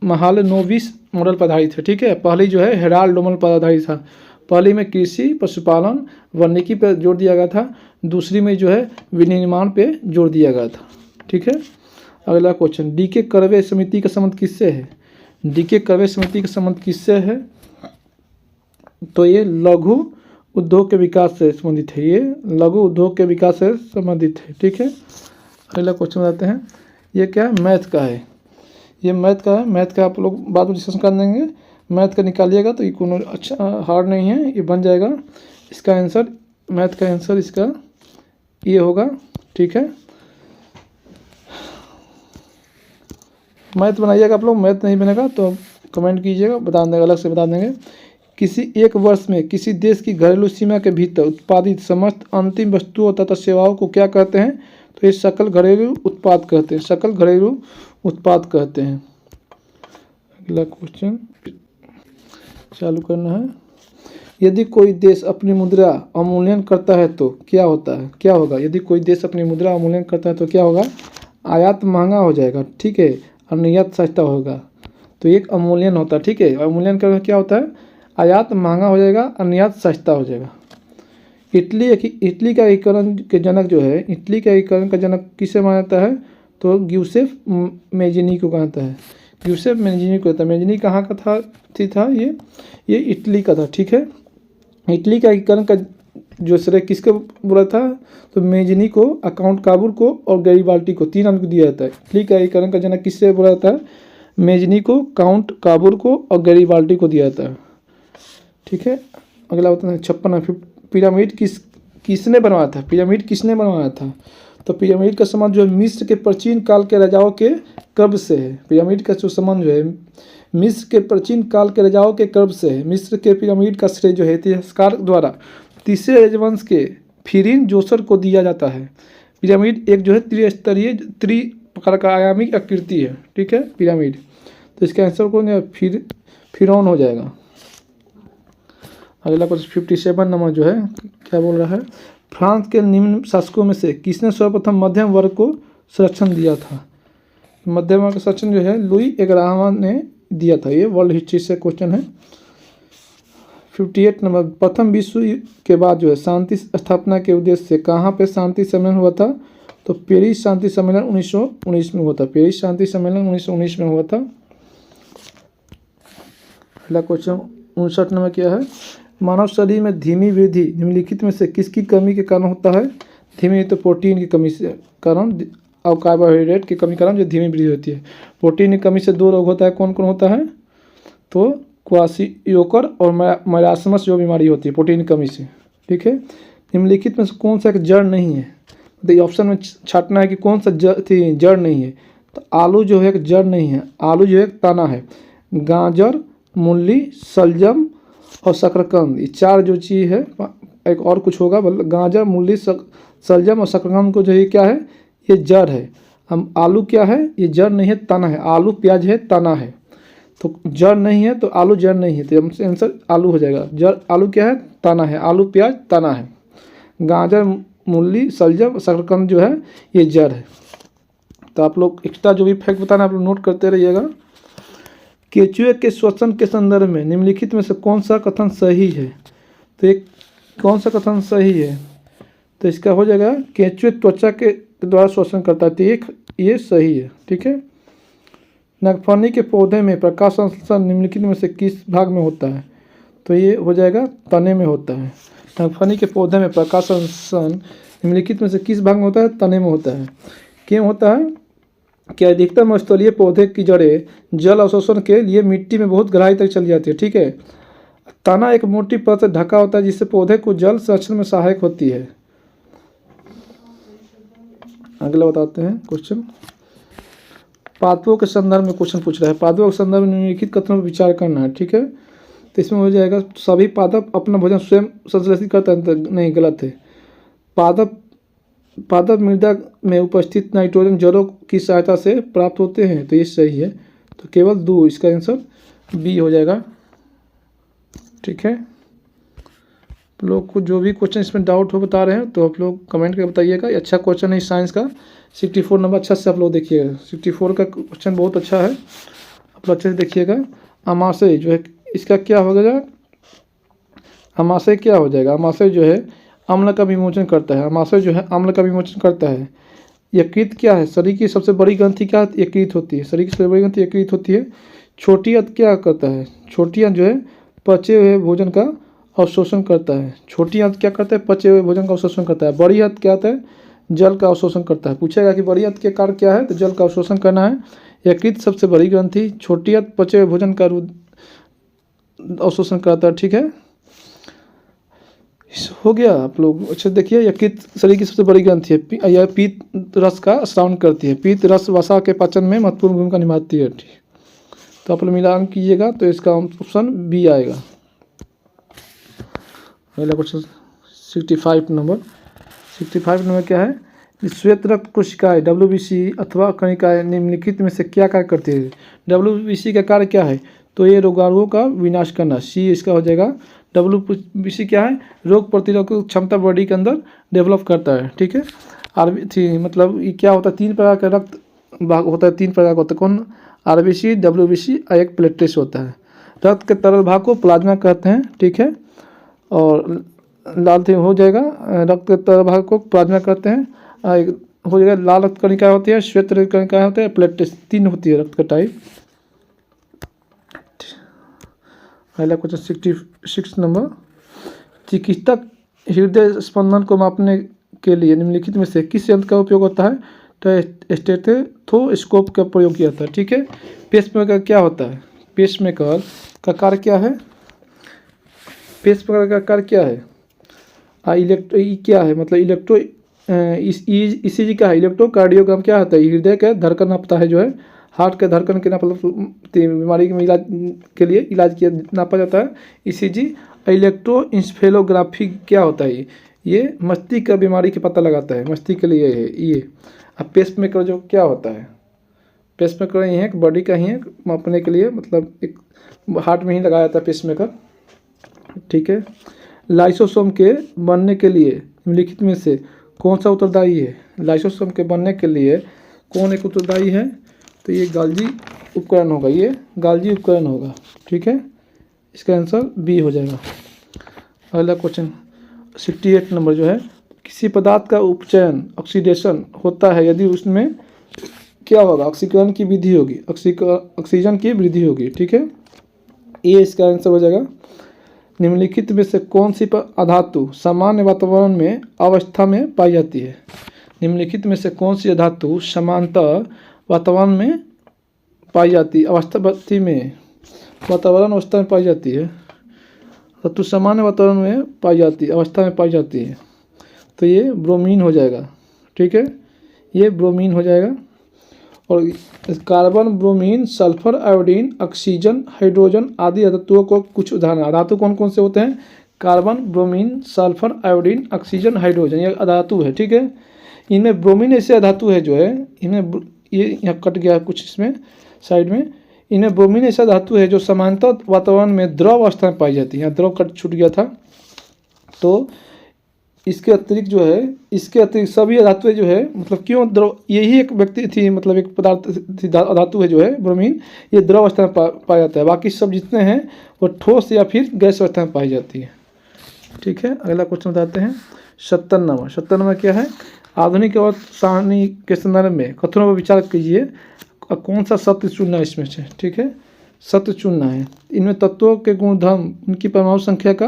महालनोबिस मॉडल पर आधारित है। ठीक है, पहली जो है हेराल्ड मॉडल पर आधारित था। पहली में कृषि, पशुपालन, वानिकी पर जोर दिया गया था, दूसरी में जो है विनिर्माण पे जोर दिया गया था। ठीक है, अगला क्वेश्चन, डीके कर्वे समिति का संबंध किससे है? डीके कर्वे समिति का संबंध किससे है? तो ये लघु उद्योग के विकास से संबंधित है, ये लघु उद्योग के विकास से संबंधित है। ठीक है, अगला क्वेश्चन बताते हैं, ये क्या है? मैथ का है, ये मैथ का है। मैथ का आप लोग बाद में डिस्कशन कर देंगे, मैथ का निकालिएगा तो ये कोनो अच्छा हार्ड नहीं है, ये बन जाएगा। इसका आंसर, मैथ का आंसर इसका ये होगा। ठीक है, मैथ बनाइएगा आप लोग, मैथ नहीं बनेगा तो कमेंट कीजिएगा, बता देंगे, अलग से बता देंगे। किसी एक वर्ष में किसी देश की घरेलू सीमा के भीतर उत्पादित समस्त अंतिम वस्तुओं तथा सेवाओं को क्या कहते हैं? तो ये सकल घरेलू उत्पाद कहते हैं, सकल घरेलू उत्पाद कहते हैं। अगला क्वेश्चन चालू करना है, यदि कोई देश अपनी मुद्रा अवमूल्यन करता है तो क्या होता है, क्या होगा? यदि कोई देश अपनी मुद्रा अवमूल्यन करता है तो क्या होगा? आयात महंगा हो जाएगा। ठीक है, और निर्यात सस्ता होगा। तो एक अवमूल्यन होता है। ठीक है, अवमूल्यन करके क्या होता है? आयात महंगा हो जाएगा और निर्यात सस्ता हो जाएगा। इटली का एकीकरण के जनक जो है, इटली का एकीकरण का जनक किसे माना जाता है? तो ग्यूसेफ मेजिनी को कहता है, ग्यूसेफ मेजिनी को कहता है। मेजिनी कहाँ का था ये इटली का था। ठीक है, इटली का एकीकरण का जो श्रेय किसको बोला था? तो मेजिनी को, अकाउंट काबुल को और गैरीबाल्टी को, तीन आदमी को दिया जाता है। इटली का एकीकरण का जनक किससे बोला जाता है? मेजिनी को, काउंट काबुल को और गैरीबाल्टी को दिया जाता है। ठीक है, अगला होता है 56। पिरामिड किसने बनवाया था? पिरामिड किसने बनवाया था? तो पिरामिड का संबंध जो है मिस्र के प्राचीन काल के राजाओं के कर्ब से है। पिरामिड का जो संबंध जो है मिस्र के प्राचीन काल के राजाओं के कर्ब से है। मिस्र के पिरामिड का श्रेय जो है इतिहासकार द्वारा तीसरे राजवंश के फिरिन जोसर को दिया जाता है। पिरामिड एक जो है त्रिस्तरीय प्रकार का आयामी आकृति है। ठीक है, पिरामिड, तो इसका आंसर कौन फिरौन हो जाएगा। अगला क्वेश्चन 57 नंबर जो है क्या बोल रहा है, फ्रांस के निम्न शासकों में से किसने सर्वप्रथम मध्यम वर्ग को संरक्षण दिया था? मध्यम वर्ग का संरक्षण जो है लुई 11वां ने दिया था। ये वर्ल्ड हिस्ट्री से क्वेश्चन है। 58 नंबर, प्रथम विश्व के बाद जो है शांति स्थापना के उद्देश्य से कहाँ पे शांति सम्मेलन हुआ था? तो पेरिस शांति सम्मेलन 1919 में हुआ था। पेरिस शांति सम्मेलन 1919 में हुआ था। अगला क्वेश्चन 59 नंबर क्या है, मानव शरीर में धीमी वृद्धि निम्नलिखित में से किसकी कमी के कारण होता है? धीमी तो प्रोटीन की कमी से कारण और कार्बोहाइड्रेट की कमी कारण जो धीमी वृद्धि होती है। प्रोटीन की कमी से दो रोग होता है, कौन कौन होता है? तो क्वाशियोकर और मैरास्मस जो बीमारी होती है प्रोटीन की कमी से। ठीक है, निम्नलिखित में से कौन सा एक जड़ नहीं है? तो ये ऑप्शन में छाटना है कि कौन सा जड़ नहीं है। तो आलू जो है एक जड़ नहीं है, आलू जो है एक तना है। गाजर, मूली, सलजम और शकरकंद, ये चार जो चीज़ है, एक और कुछ होगा, मतलब गाजर, मूली, सलजम और शकरकंद को जो है क्या है? ये जड़ है। हम आलू क्या है? ये जड़ नहीं है, तना है। आलू प्याज है, तना है, तो जड़ नहीं है, तो आलू जड़ नहीं है, तो आंसर आलू हो जाएगा। जड़ आलू क्या है? तना है। आलू प्याज तना है। गाजर, मूली, सलजम, शकरकंद जो है ये जड़ है। तो आप लोग एक्स्ट्रा जो भी फैक्ट बताना आप लोग नोट करते रहिएगा। केचुए के श्वसन के संदर्भ में निम्नलिखित में से कौन सा कथन सही है? तो एक कौन सा कथन सही है? तो इसका हो जाएगा केचुए त्वचा के द्वारा श्वसन करता है, तो ये सही है। ठीक है, नागफनी के पौधे में प्रकाश संश्लेषण निम्नलिखित में से किस भाग में होता है? तो ये हो जाएगा तने में होता है। नागफनी के पौधे में प्रकाश संश्लेषण निम्नलिखित में से किस भाग में होता है? तने में होता है। क्यों होता है? कि अधिकतम स्थलीय पौधे की जड़ें जल अवशोषण के लिए मिट्टी में बहुत गहराई तक चली जाती है। ठीक है। तना एक मोटी परत से ढका होता है जिससे पौधे को जल संरक्षण में सहायक होती है। अगला बताते हैं क्वेश्चन। पादपों के संदर्भ में क्वेश्चन पूछ रहा है। पादपों के संदर्भ में निम्नलिखित कथनों पर विचार करना है। ठीक है। तो इसमें हो जाएगा सभी पादप अपना भोजन स्वयं संश्लेषित करते हैं। नहीं, गलत है। पादप मृदा में उपस्थित नाइट्रोजन जड़ों की सहायता से प्राप्त होते हैं, तो ये सही है। तो केवल 2, इसका आंसर बी हो जाएगा। ठीक है। आप लोग को जो भी क्वेश्चन इसमें डाउट हो बता रहे हैं तो आप लोग कमेंट करके बताइएगा। ये अच्छा क्वेश्चन है साइंस का। 64 नंबर अच्छा से आप लोग देखिएगा। 64 का क्वेश्चन बहुत अच्छा है, आप लोग अच्छे से देखिएगा। अमाशय जो है इसका क्या हो जाएगा? अमाशय क्या हो जाएगा? अमाशय जो है अम्ल का विमोचन करता है। अमाशय जो है अम्ल का विमोचन करता है। यकृत क्या है? शरीर की सबसे बड़ी ग्रंथि क्या यकृत होती है। शरीर की सबसे बड़ी ग्रंथि यकृत होती है। छोटी आंत क्या करता है? छोटी आंत जो है पचे हुए भोजन का अवशोषण करता है। छोटी आंत क्या करता है? पचे हुए भोजन का अवशोषण करता है। बड़ी आंत क्या होता है? जल का अवशोषण करता है। पूछेगा कि बड़ी आंत के कार्य क्या है, तो जल का अवशोषण करना है। यकृत सबसे बड़ी ग्रंथि, छोटी आंत पचे हुए भोजन का अवशोषण करता है। ठीक है, हो गया। आप लोग अच्छे देखिए, यकृत शरीर की सबसे बड़ी ग्रंथि है। यह पीत रस का स्रावन करती है। पीत रस वसा के पाचन में महत्वपूर्ण भूमिका निभाती है। ठीक, तो आप लोग मिलान कीजिएगा तो इसका ऑप्शन बी आएगा। अगला क्वेश्चन 65 नंबर क्या है? श्वेत रक्त कोशिकाएं WBC अथवा कणिकाएं निम्नलिखित में से क्या कार्य करती है? WBC का कार्य क्या है? तो ये रोगाणुओं का विनाश करना। सी इसका हो जाएगा। WBC क्या है? रोग प्रतिरोधक क्षमता बॉडी के अंदर डेवलप करता है। ठीक है। RBC मतलब ये क्या होता है? 3 प्रकार का रक्त भाग होता है। 3 प्रकार का होता है। कौन? RBC, WBC और एक प्लेटलेट्स होता है। रक्त के तरल भाग को प्लाज्मा कहते हैं। ठीक है। और लाल थे हो जाएगा, रक्त के तरल भाग को प्लाज्मा कहते हैं। एक हो जाएगा लाल रक्त कणिका होती है, श्वेत रक्त कणिका होती है, प्लेटलेट्स 3 होती है रक्त का टाइप। पहला क्वेश्चन 66 नंबर। चिकित्सक हृदय स्पंदन को मापने के लिए निम्नलिखित में से किस यंत्र का उपयोग होता है? तो स्टेथोस्कोप का प्रयोग किया जाता है। ठीक है। पेसमेकर क्या होता है? पेसमेकर का कार्य क्या है? पेसमेकर का कार्य क्या है? क्या है? मतलब इलेक्ट्रो ECG का है। इलेक्ट्रोकार्डियोग्राम क्या होता है? हृदय का धड़कन नापता है, जो है हार्ट के धड़कन के बीमारी के इलाज के लिए इलाज नापा जाता है ECG। इलेक्ट्रोइंसेफेलोग्राफी क्या होता है? ये मस्तिष्क का बीमारी के पता लगाता है, मस्तिष्क के लिए है ये। अब पेसमेकर जो क्या होता है? पेसमेकर ही है, बॉडी का ही है, मापने के लिए, मतलब एक हार्ट में ही लगाया जाता है पेसमेकर। ठीक है। लाइसोसोम के बनने के लिए निम्नलिखित में से कौन सा उत्तरदायी है? लाइसोसोम के बनने के लिए कौन एक उत्तरदायी है? तो ये गाल्जी उपकरण होगा। ये गाल्जी उपकरण होगा। ठीक है। इसका आंसर बी हो जाएगा। अगला क्वेश्चन 68 नंबर जो है, किसी पदार्थ का उपचयन ऑक्सीडेशन होता है यदि उसमें क्या होगा? ऑक्सीकरण की वृद्धि होगी, ऑक्सीजन की वृद्धि होगी। ठीक है। ये इसका आंसर हो जाएगा। निम्नलिखित में से कौन सी अधातु सामान्य वातावरण में अवस्था में पाई जाती है? निम्नलिखित में से कौन सी धातु सामान्यतः वातावरण में पाई जाती है? अवस्था में, वातावरण अवस्था में पाई जाती है। धातु सामान्य वातावरण में पाई जाती है, अवस्था में पाई जाती है, तो ये ब्रोमीन हो जाएगा। ठीक है। ये ब्रोमीन हो जाएगा। और carbon, bromine, sulphur, iodine, oxygen, hydrogen आदि धातुओं को कुछ उदाहरण। धातु कौन कौन से होते हैं? Carbon, bromine, sulphur, iodine, oxygen, hydrogen, ये धातु है। ठीक है। इनमें ब्रोमीन ऐसे धातु है जो है, इनमें ये यहाँ कट गया कुछ इसमें साइड में। इनमें ब्रोमीन ऐसा धातु है जो सामान्यतः वातावरण में द्रव अवस्था में पाई जाती है। यहाँ द्रव कट छूट गया था। तो इसके अतिरिक्त जो है, इसके अतिरिक्त सभी धातुएं जो है, मतलब क्यों द्रव, यही एक व्यक्ति थी, मतलब एक पदार्थ थी, धातु है जो है ब्रोमीन, ये द्रव अवस्था में पाया जाता है। बाकी सब जितने हैं वो ठोस या फिर गैस अवस्था में पाई जाती है। ठीक है। अगला क्वेश्चन बताते हैं 70 नंबर क्या है? आधुनिक और सारणी के संदर्भ में कथनों पर विचार कीजिए। कौन सा सत्य चुनना है इसमें से? ठीक है, सत्य चुनना है। इनमें तत्वों के गुणधर्म उनकी परमाणु संख्या का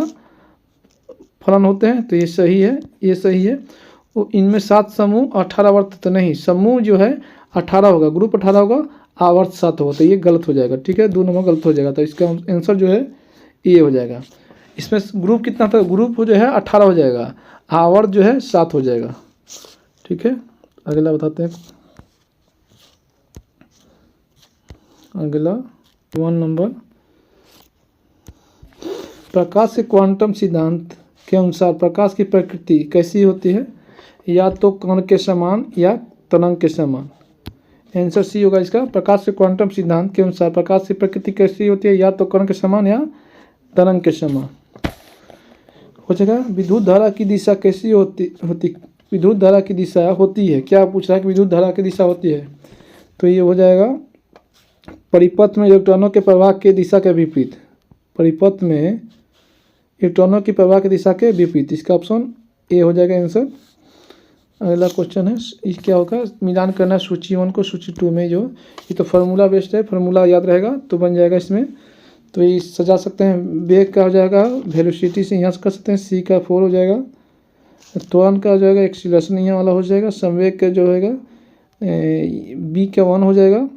फलन होते हैं, तो ये सही है, ये सही है। वो इनमें 7 समूह 18 आवर्त तो नहीं, समूह जो है 18 होगा, ग्रुप 18 होगा, आवर्त 7 होगा, तो ये गलत हो जाएगा। ठीक है, 2 नंबर गलत हो जाएगा, तो इसका आंसर जो है ये हो जाएगा। इसमें ग्रुप कितना था, ग्रुप जो है 18 हो जाएगा, आवर्त जो है 7 हो जाएगा। ठीक है, अगला बताते हैं। अगला 1 नंबर, प्रकाश के क्वांटम सिद्धांत के अनुसार प्रकाश की प्रकृति कैसी होती है, या तो कण के समान या तरंग के समान। आंसर सी होगा इसका। प्रकाश के क्वांटम सिद्धांत के अनुसार प्रकाश की प्रकृति कैसी होती है, या तो कण के समान या तरंग के समान हो जाएगा। विद्युत धारा की दिशा कैसी होती विद्युत धारा की दिशा होती है, क्या पूछ रहा है कि विद्युत धारा की दिशा होती है, तो ये हो जाएगा परिपथ में इलेक्ट्रॉनों के प्रवाह के दिशा के विपरीत। परिपथ में इलेक्ट्रॉनों की प्रवाह की दिशा के विपरीत, इसका ऑप्शन ए हो जाएगा आंसर। अगला क्वेश्चन है, ये क्या होगा, मिलान करना सूची 1 को सूची 2 में। जो ये तो फार्मूला बेस्ड है, फार्मूला याद रहेगा तो बन जाएगा इसमें। तो ये सजा सकते हैं, वेग का हो जाएगा वेलोसिटी से यहाँ से कर सकते हैं, सी का 4 हो जाएगा, त्वरण का हो जाएगा एक्सीलरेशन यहाँ वाला हो जाएगा, संवेग का जो होगा बी का 1 हो जाएगा,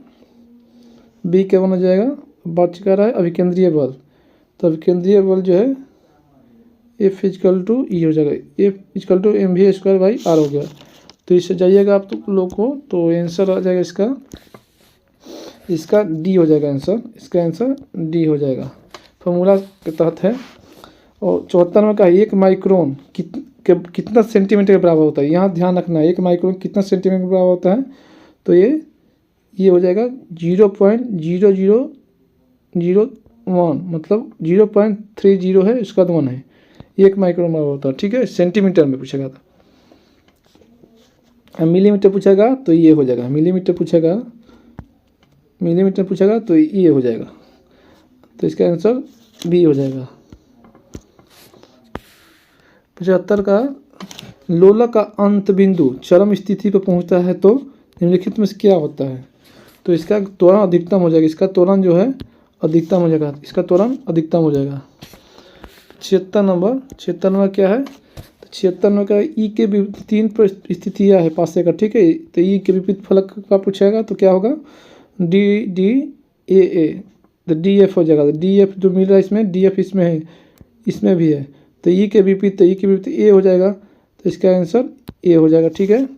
बी का 1 हो जाएगा। बच का रहा है अभिकेंद्रीय बल, तो अभिकेंद्रीय बल जो है एफ इजकल टू ई हो जाएगा, F equal to M V square by R हो गया। तो इससे जाइएगा आप तो लोग को, तो आंसर आ जाएगा इसका डी हो जाएगा आंसर, इसका आंसर डी हो जाएगा, फॉर्मूला के तहत है। और 74 में का 1 माइक्रोन कितना सेंटीमीटर के बराबर होता है, यहाँ ध्यान रखना है 1 माइक्रोन कितना सेंटीमीटर के बराबर होता है, तो ये हो जाएगा 0.0001, मतलब 0.30 है, इसका 1 है, 1 माइक्रोन बराबर होता है। ठीक है, सेंटीमीटर में पूछेगा था। मिलीमीटर पूछेगा तो ये हो जाएगा, मिलीमीटर पूछेगा तो ये हो जाएगा, तो इसका आंसर बी हो जाएगा। 75 का लोलक का अंत बिंदु चरम स्थिति पर पहुंचता है तो निम्नलिखित में से क्या होता है, तो इसका त्वरण अधिकतम हो जाएगा, इसका त्वरण जो है अधिकतम हो जाएगा, इसका त्वरण अधिकतम हो जाएगा। 76 नंबर क्या है, तो 76 नंबर का ई के 3 स्थितियाँ है पासे का। ठीक है, तो ई के विपरीत फलक का पूछेगा तो क्या होगा, डी डी ए, तो डी एफ हो जाएगा, डी एफ जो मिल रहा है इसमें, डी एफ इसमें है, इसमें भी है, तो ई के विपरीत ए हो जाएगा, तो इसका आंसर ए हो जाएगा। ठीक है,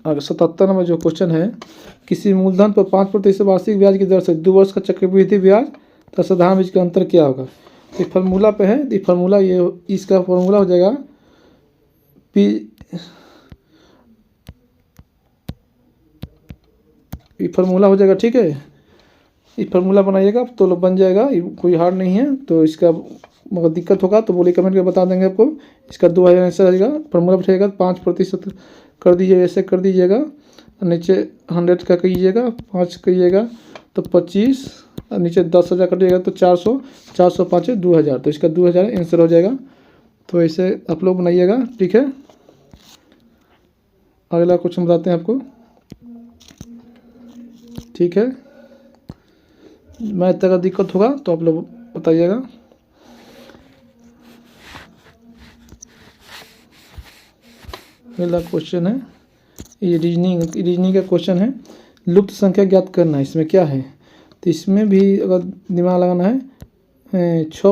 अगर 77 नंबर जो क्वेश्चन है, किसी मूलधन पर 5% वार्षिक ब्याज की दर से 2 वर्ष का चक्रवृद्धि ब्याज तथा साधारण ब्याज का अंतर क्या होगा, तो फार्मूला पे है, तो फार्मूला ये इसका फार्मूला हो जाएगा पी, ये फार्मूला हो जाएगा। ठीक है, ये फार्मूला बनाइएगा तो बन जाएगा, कोई हार्ड नहीं है। तो इसका अगर दिक्कत होगा तो बोलिए, कमेंट करके बता देंगे आपको। इसका 2000 आंसर आएगा, फार्मूला बैठेगा 5% कर दीजिएगा, ऐसे कर दीजिएगा, नीचे 100 का कीजिएगा, 5 करिएगा तो 25, और नीचे 10,000 कटिएगा तो 400, 405 2000, तो इसका 2000 आंसर हो जाएगा। तो ऐसे आप लोग बनाइएगा। ठीक है, अगला क्वेश्चन बताते हैं आपको। ठीक है, मैथ का दिक्कत होगा तो आप लोग बताइएगा। अगला क्वेश्चन है, ये रीजनिंग का क्वेश्चन है, लुप्त संख्या ज्ञात करना है। इसमें क्या है, तो इसमें भी अगर दिमाग लगाना है, 6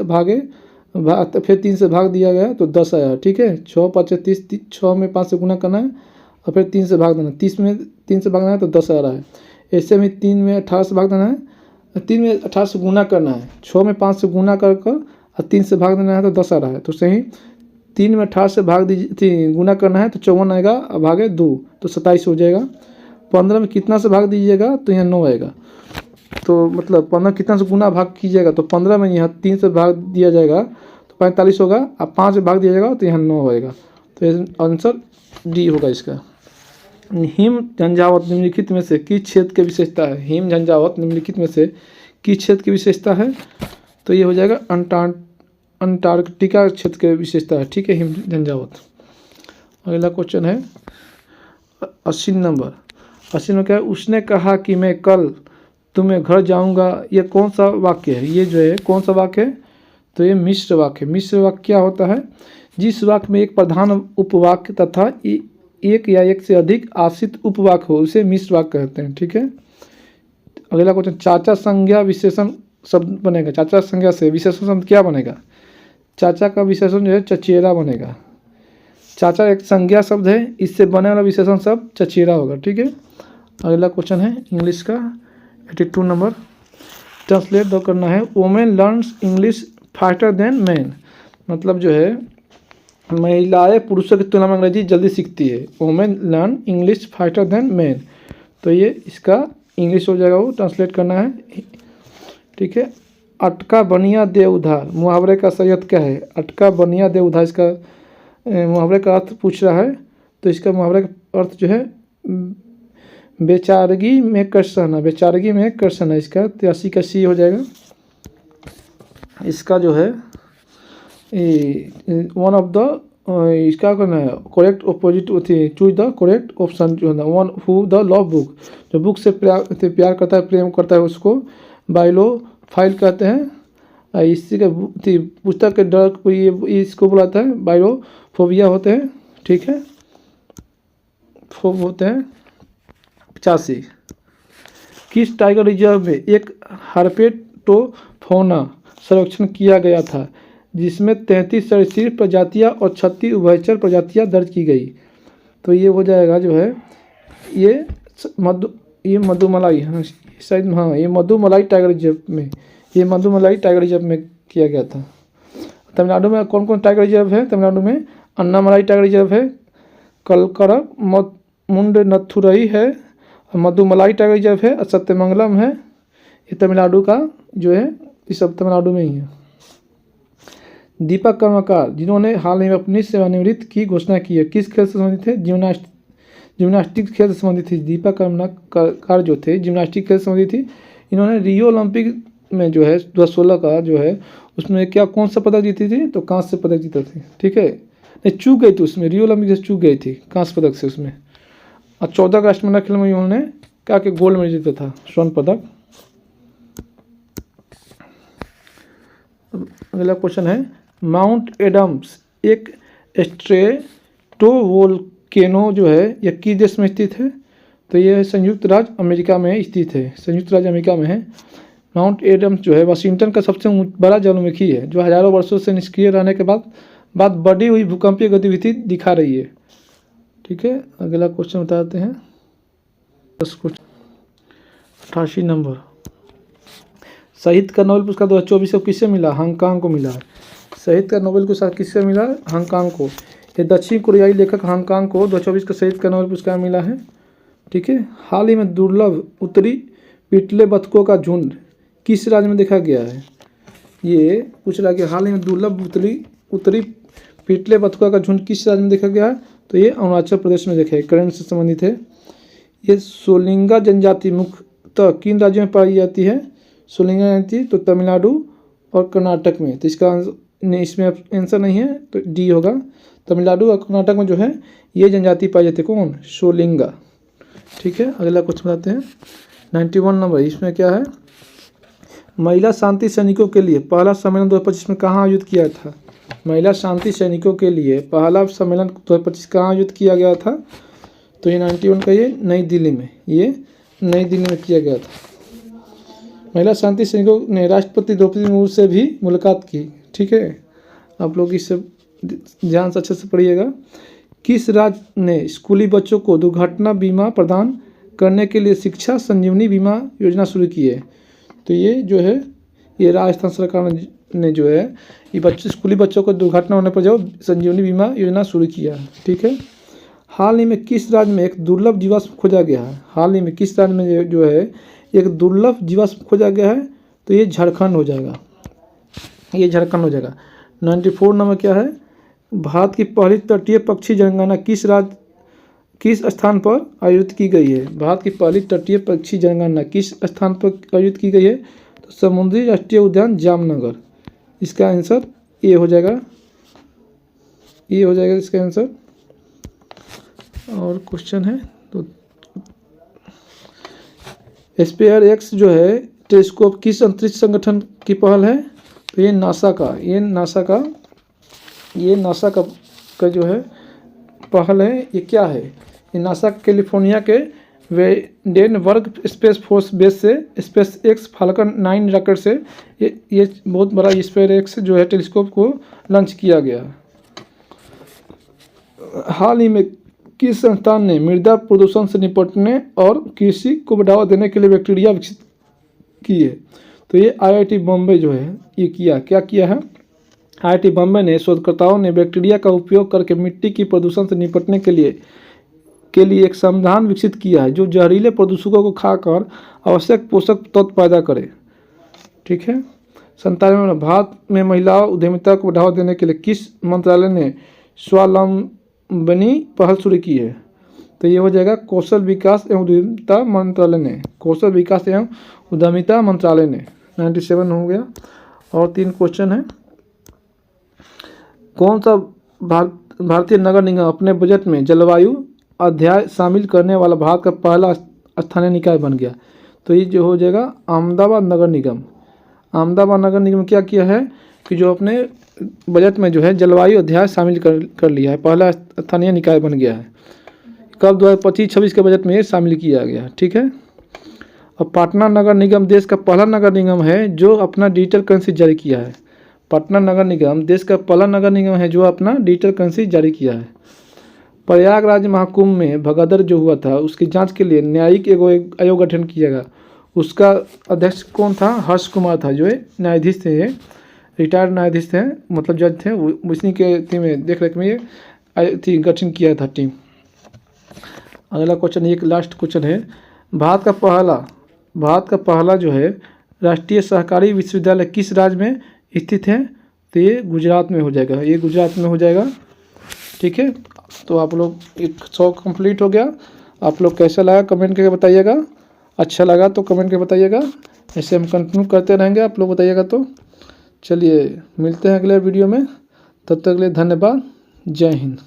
भागे फिर 3 से भाग दिया गया तो 10 आया। ठीक है, 6 6 में 5 से गुना करना है और फिर 3 से भाग देना है, 30 में 3 से भागना है तो 10 आ रहा है। ऐसे में 3 में 18 से भाग देना है, 3 में 18 से गुना करना है, 6 में 5 से गुना कर और 3 से भाग देना है तो 10 आ रहा है। तो सही 3 में 18 से भाग दीजिए, गुना करना है तो 54 आएगा, और भागे 2 तो 27 हो जाएगा। 15 में कितना से भाग दीजिएगा तो यहाँ 9 आएगा, तो मतलब 15 कितना से गुना भाग कीजिएगा तो 15 में यहाँ 3 से भाग दिया जाएगा तो 45 होगा, और 5 से भाग दिया जाएगा तो यहाँ 9 होएगा। तो आंसर डी होगा इसका। हिम झंझावत निम्नलिखित में से किस क्षेत्र की विशेषता है, हिम झंझावत निम्नलिखित में से किस क्षेत्र की विशेषता है, तो ये हो जाएगा अंटार्कटिका क्षेत्र की विशेषता है। ठीक है, हिम झंझावत। अगला क्वेश्चन है 80 नंबर क्या है, उसने कहा कि मैं कल तुम्हें घर जाऊंगा, ये कौन सा वाक्य है, ये जो है कौन सा वाक्य है, तो ये मिश्र वाक्य। मिश्र वाक्य क्या होता है, जिस वाक्य में एक प्रधान उपवाक्य तथा एक या एक से अधिक आश्रित उपवाक्य हो उसे मिश्र वाक्य कहते हैं। ठीक है। अगला क्वेश्चन, चाचा संज्ञा विशेषण शब्द बनेगा। चाचा संज्ञा से विशेषण शब्द क्या बनेगा? चाचा का विशेषण जो है चचेरा बनेगा। चाचा एक संज्ञा शब्द है, इससे बने वाला विशेषण शब्द चचेरा होगा। ठीक है। अगला क्वेश्चन है इंग्लिश का 82 नंबर, ट्रांसलेट दो करना है। Women learns English faster than man, मतलब जो है महिलाएं पुरुषों की तुलना में अंग्रेजी जल्दी सीखती है। Women learn English faster than man, तो ये इसका इंग्लिश हो जाएगा, वो ट्रांसलेट करना है। ठीक है। अटका बनिया दे उधार, मुहावरे का सही अर्थ क्या है? अटका बनिया दे उधार, इसका मुहावरे का अर्थ पूछ रहा है, तो इसका मुहावरे का अर्थ जो है बेचारगी में कष्ट सहना, बेचारगी में कष्ट सहना, इसका 83 का सी हो जाएगा। इसका जो है वन ऑफ द इसका करना है करेक्ट अपोजिट होती, चूज द करेक्ट ऑप्शन जो है ना, one who the love book, जो बुक से प्यार करता है, प्रेम करता है, उसको बाइलो फाइल कहते हैं। इसी का पुस्तक के डर को ये इसको बुलाता है बाइलो फोबिया होते हैं। ठीक है। फोब होते हैं 85। किस टाइगर रिजर्व में एक हर्पेटोफौना संरक्षण किया गया था जिसमें 33 सरीसृप प्रजातियाँ और 36 उभयचर प्रजातियाँ दर्ज की गई? तो ये हो जाएगा जो है ये मधुमलाई, हाँ शायद, हाँ ये मधुमलाई टाइगर रिजर्व में, ये मधुमलाई टाइगर रिजर्व में किया गया था। तमिलनाडु में कौन कौन टाइगर रिजर्व है? तमिलनाडु में अन्नामलाई टाइगर रिजर्व है, कलकरक मुंडनथुरई है, मधुमलाई टाइगर रिजर्व है, सत्यमंगलम है। ये तमिलनाडु का जो है, ये सब तमिलनाडु में ही है। दीपक कर्मकार जिन्होंने हाल ही में अपनी सेवानिवृत्ति की घोषणा की है, किस खेल से संबंधित थे? जिम्नास्टिक खेल से संबंधित थी। दीपक कर्मकार जो थे जिम्नास्टिक खेल से संबंधित थी। इन्होंने रियो ओलंपिक में जो है 2016 का जो है उसमें क्या कौन सा पदक जीती थी? तो कांस्य पदक जीता थी। ठीक है। नहीं, चूक गई थी उसमें, रियो ओलंपिक से चूक गई थी कांस्य पदक से उसमें। और 14 का राष्ट्रमंडल खेल में उन्होंने क्या कि गोल्ड मेडल जीता था, स्वर्ण पदक। अगला क्वेश्चन है, माउंट एडम्स एक स्ट्रेटोवोल्केनो जो है यह किस देश में स्थित है? तो यह संयुक्त राज्य अमेरिका में स्थित है, संयुक्त राज्य अमेरिका में है। माउंट एडम्स जो है वाशिंगटन का सबसे बड़ा ज्वालामुखी है जो हजारों वर्षों से निष्क्रिय रहने के बाद बढ़ी हुई भूकंपीय गतिविधि दिखा रही है। ठीक है। अगला क्वेश्चन बताते हैं 88 नंबर, साहित्य का नोबेल पुरस्कार 2024 को किससे मिला? हांगकांग को मिला है। साहित्य का नोबेल पुरस्कार किससे मिला? हांगकांग को। ये दक्षिण कोरियाई लेखक हांगकांग को 2024 का साहित्य का नोबेल पुरस्कार मिला है। ठीक है। हाल ही में दुर्लभ उत्तरी पिटले बतखों का झुंड किस राज्य में देखा गया है? ये पूछ रहा है कि हाल ही में दुर्लभ उत्तरी पिटले बतखों का झुंड किस राज्य में देखा गया है? तो ये अरुणाचल प्रदेश में देखा है, करंट से संबंधित है। ये सोलिंगा जनजाति मुख्यतः किन राज्यों में पाई जाती है? सोलिंगा जनजाति तो तमिलनाडु और कर्नाटक में। तो इसका इसमें आंसर नहीं है, तो डी होगा। तमिलनाडु और कर्नाटक में जो है ये जनजाति पाई जाती है। कौन? सोलिंगा। ठीक है। अगला क्वेश्चन बताते हैं 91 नंबर, इसमें क्या है? महिला शांति सैनिकों के लिए पहला सम्मेलन 2025 में कहाँ आयोजित किया था? महिला शांति सैनिकों के लिए पहला सम्मेलन 2025 कहाँ आयोजित किया गया था? तो ये 91 का, ये नई दिल्ली में, ये नई दिल्ली में किया गया था। महिला शांति सैनिकों ने राष्ट्रपति द्रौपदी मुर्मू से भी मुलाकात की। ठीक है। आप लोग इससे ध्यान से अच्छे से पढ़िएगा। किस राज्य ने स्कूली बच्चों को दुर्घटना बीमा प्रदान करने के लिए शिक्षा संजीवनी बीमा योजना शुरू की है? तो ये जो है ये राजस्थान सरकार ने जो है ये स्कूली बच्चों को दुर्घटना होने पर जो संजीवनी बीमा योजना शुरू किया है। ठीक है। हाल ही में किस राज्य में एक दुर्लभ जीवाश्म खोजा गया है? हाल ही में किस राज्य में जो है एक दुर्लभ जीवाश्म खोजा गया है? तो ये झारखंड हो जाएगा, ये झारखंड हो जाएगा। 94 नंबर क्या है? भारत की पहली तटीय पक्षी जनगणना किस स्थान पर आयोजित की गई है? भारत की पहली तटीय पक्षी जनगणना किस स्थान पर आयोजित की गई है? तो समुद्री राष्ट्रीय उद्यान जामनगर। इसका आंसर ये हो जाएगा, ये हो जाएगा इसका आंसर। और क्वेश्चन है तो स्पेयर एक्स जो है टेलीस्कोप किस अंतरिक्ष संगठन की पहल है? तो ये नासा का ये नासा का जो है पहल है। ये क्या है? ये नासा कैलिफोर्निया के वेंडेनबर्ग स्पेस फोर्स बेस से स्पेस एक्स फाल्कन 9 रॉकेट से ये बहुत बड़ा स्पेस एक्स जो है टेलीस्कोप को लॉन्च किया गया। हाल ही में किस संस्थान ने मृदा प्रदूषण से निपटने और कृषि को बढ़ावा देने के लिए बैक्टीरिया विकसित की है? तो ये आईआईटी बॉम्बे जो है ये क्या किया है? आईआईटी बॉम्बे ने शोधकर्ताओं ने बैक्टीरिया का उपयोग करके मिट्टी की प्रदूषण से निपटने के लिए एक समाधान विकसित किया है जो जहरीले प्रदूषकों को खाकर आवश्यक पोषक तत्व पैदा करे। ठीक है। 97 में भारत में महिला उद्यमिता को बढ़ावा देने के लिए किस मंत्रालय ने स्वावलंबनी पहल शुरू की है? तो ये हो जाएगा कौशल विकास एवं उद्यमिता मंत्रालय ने। कौशल विकास एवं उद्यमिता मंत्रालय ने। 97 हो गया। और 3 क्वेश्चन है। कौन सा भारतीय नगर निगम अपने बजट में जलवायु अध्याय शामिल करने वाला भारत का पहला स्थानीय निकाय बन गया? तो ये जो हो जाएगा अहमदाबाद नगर निगम। अहमदाबाद नगर निगम क्या किया है कि जो अपने बजट में जो है जलवायु अध्याय शामिल कर लिया है, पहला स्थानीय निकाय बन गया है। कब? 2025-26 के बजट में ये शामिल किया गया। ठीक है। और पटना नगर निगम देश का पहला नगर निगम है जो अपना डिजिटल करेंसी जारी किया है। पटना नगर निगम देश का पहला नगर निगम है जो अपना डिजिटल करेंसी जारी किया है। प्रयागराज महाकुंभ में भगदड़ जो हुआ था उसकी जांच के लिए न्यायिक आयोग गठन किया गया। उसका अध्यक्ष कौन था? हर्ष कुमार था जो है न्यायाधीश थे, रिटायर्ड न्यायाधीश थे, मतलब जज थे। उसी के टीम में देख रेख में ये गठन किया था टीम। अगला क्वेश्चन, एक लास्ट क्वेश्चन है। भारत का पहला जो है राष्ट्रीय सहकारी विश्वविद्यालय किस राज्य में स्थित है? तो ये गुजरात में हो जाएगा। ये गुजरात में हो जाएगा। ठीक है। तो आप लोग 100 कंप्लीट हो गया। आप लोग कैसा लगा कमेंट करके बताइएगा। अच्छा लगा तो कमेंट करके बताइएगा। ऐसे हम कंटिन्यू करते रहेंगे, आप लोग बताइएगा तो। चलिए मिलते हैं अगले वीडियो में, तब तक के लिए धन्यवाद। जय हिंद।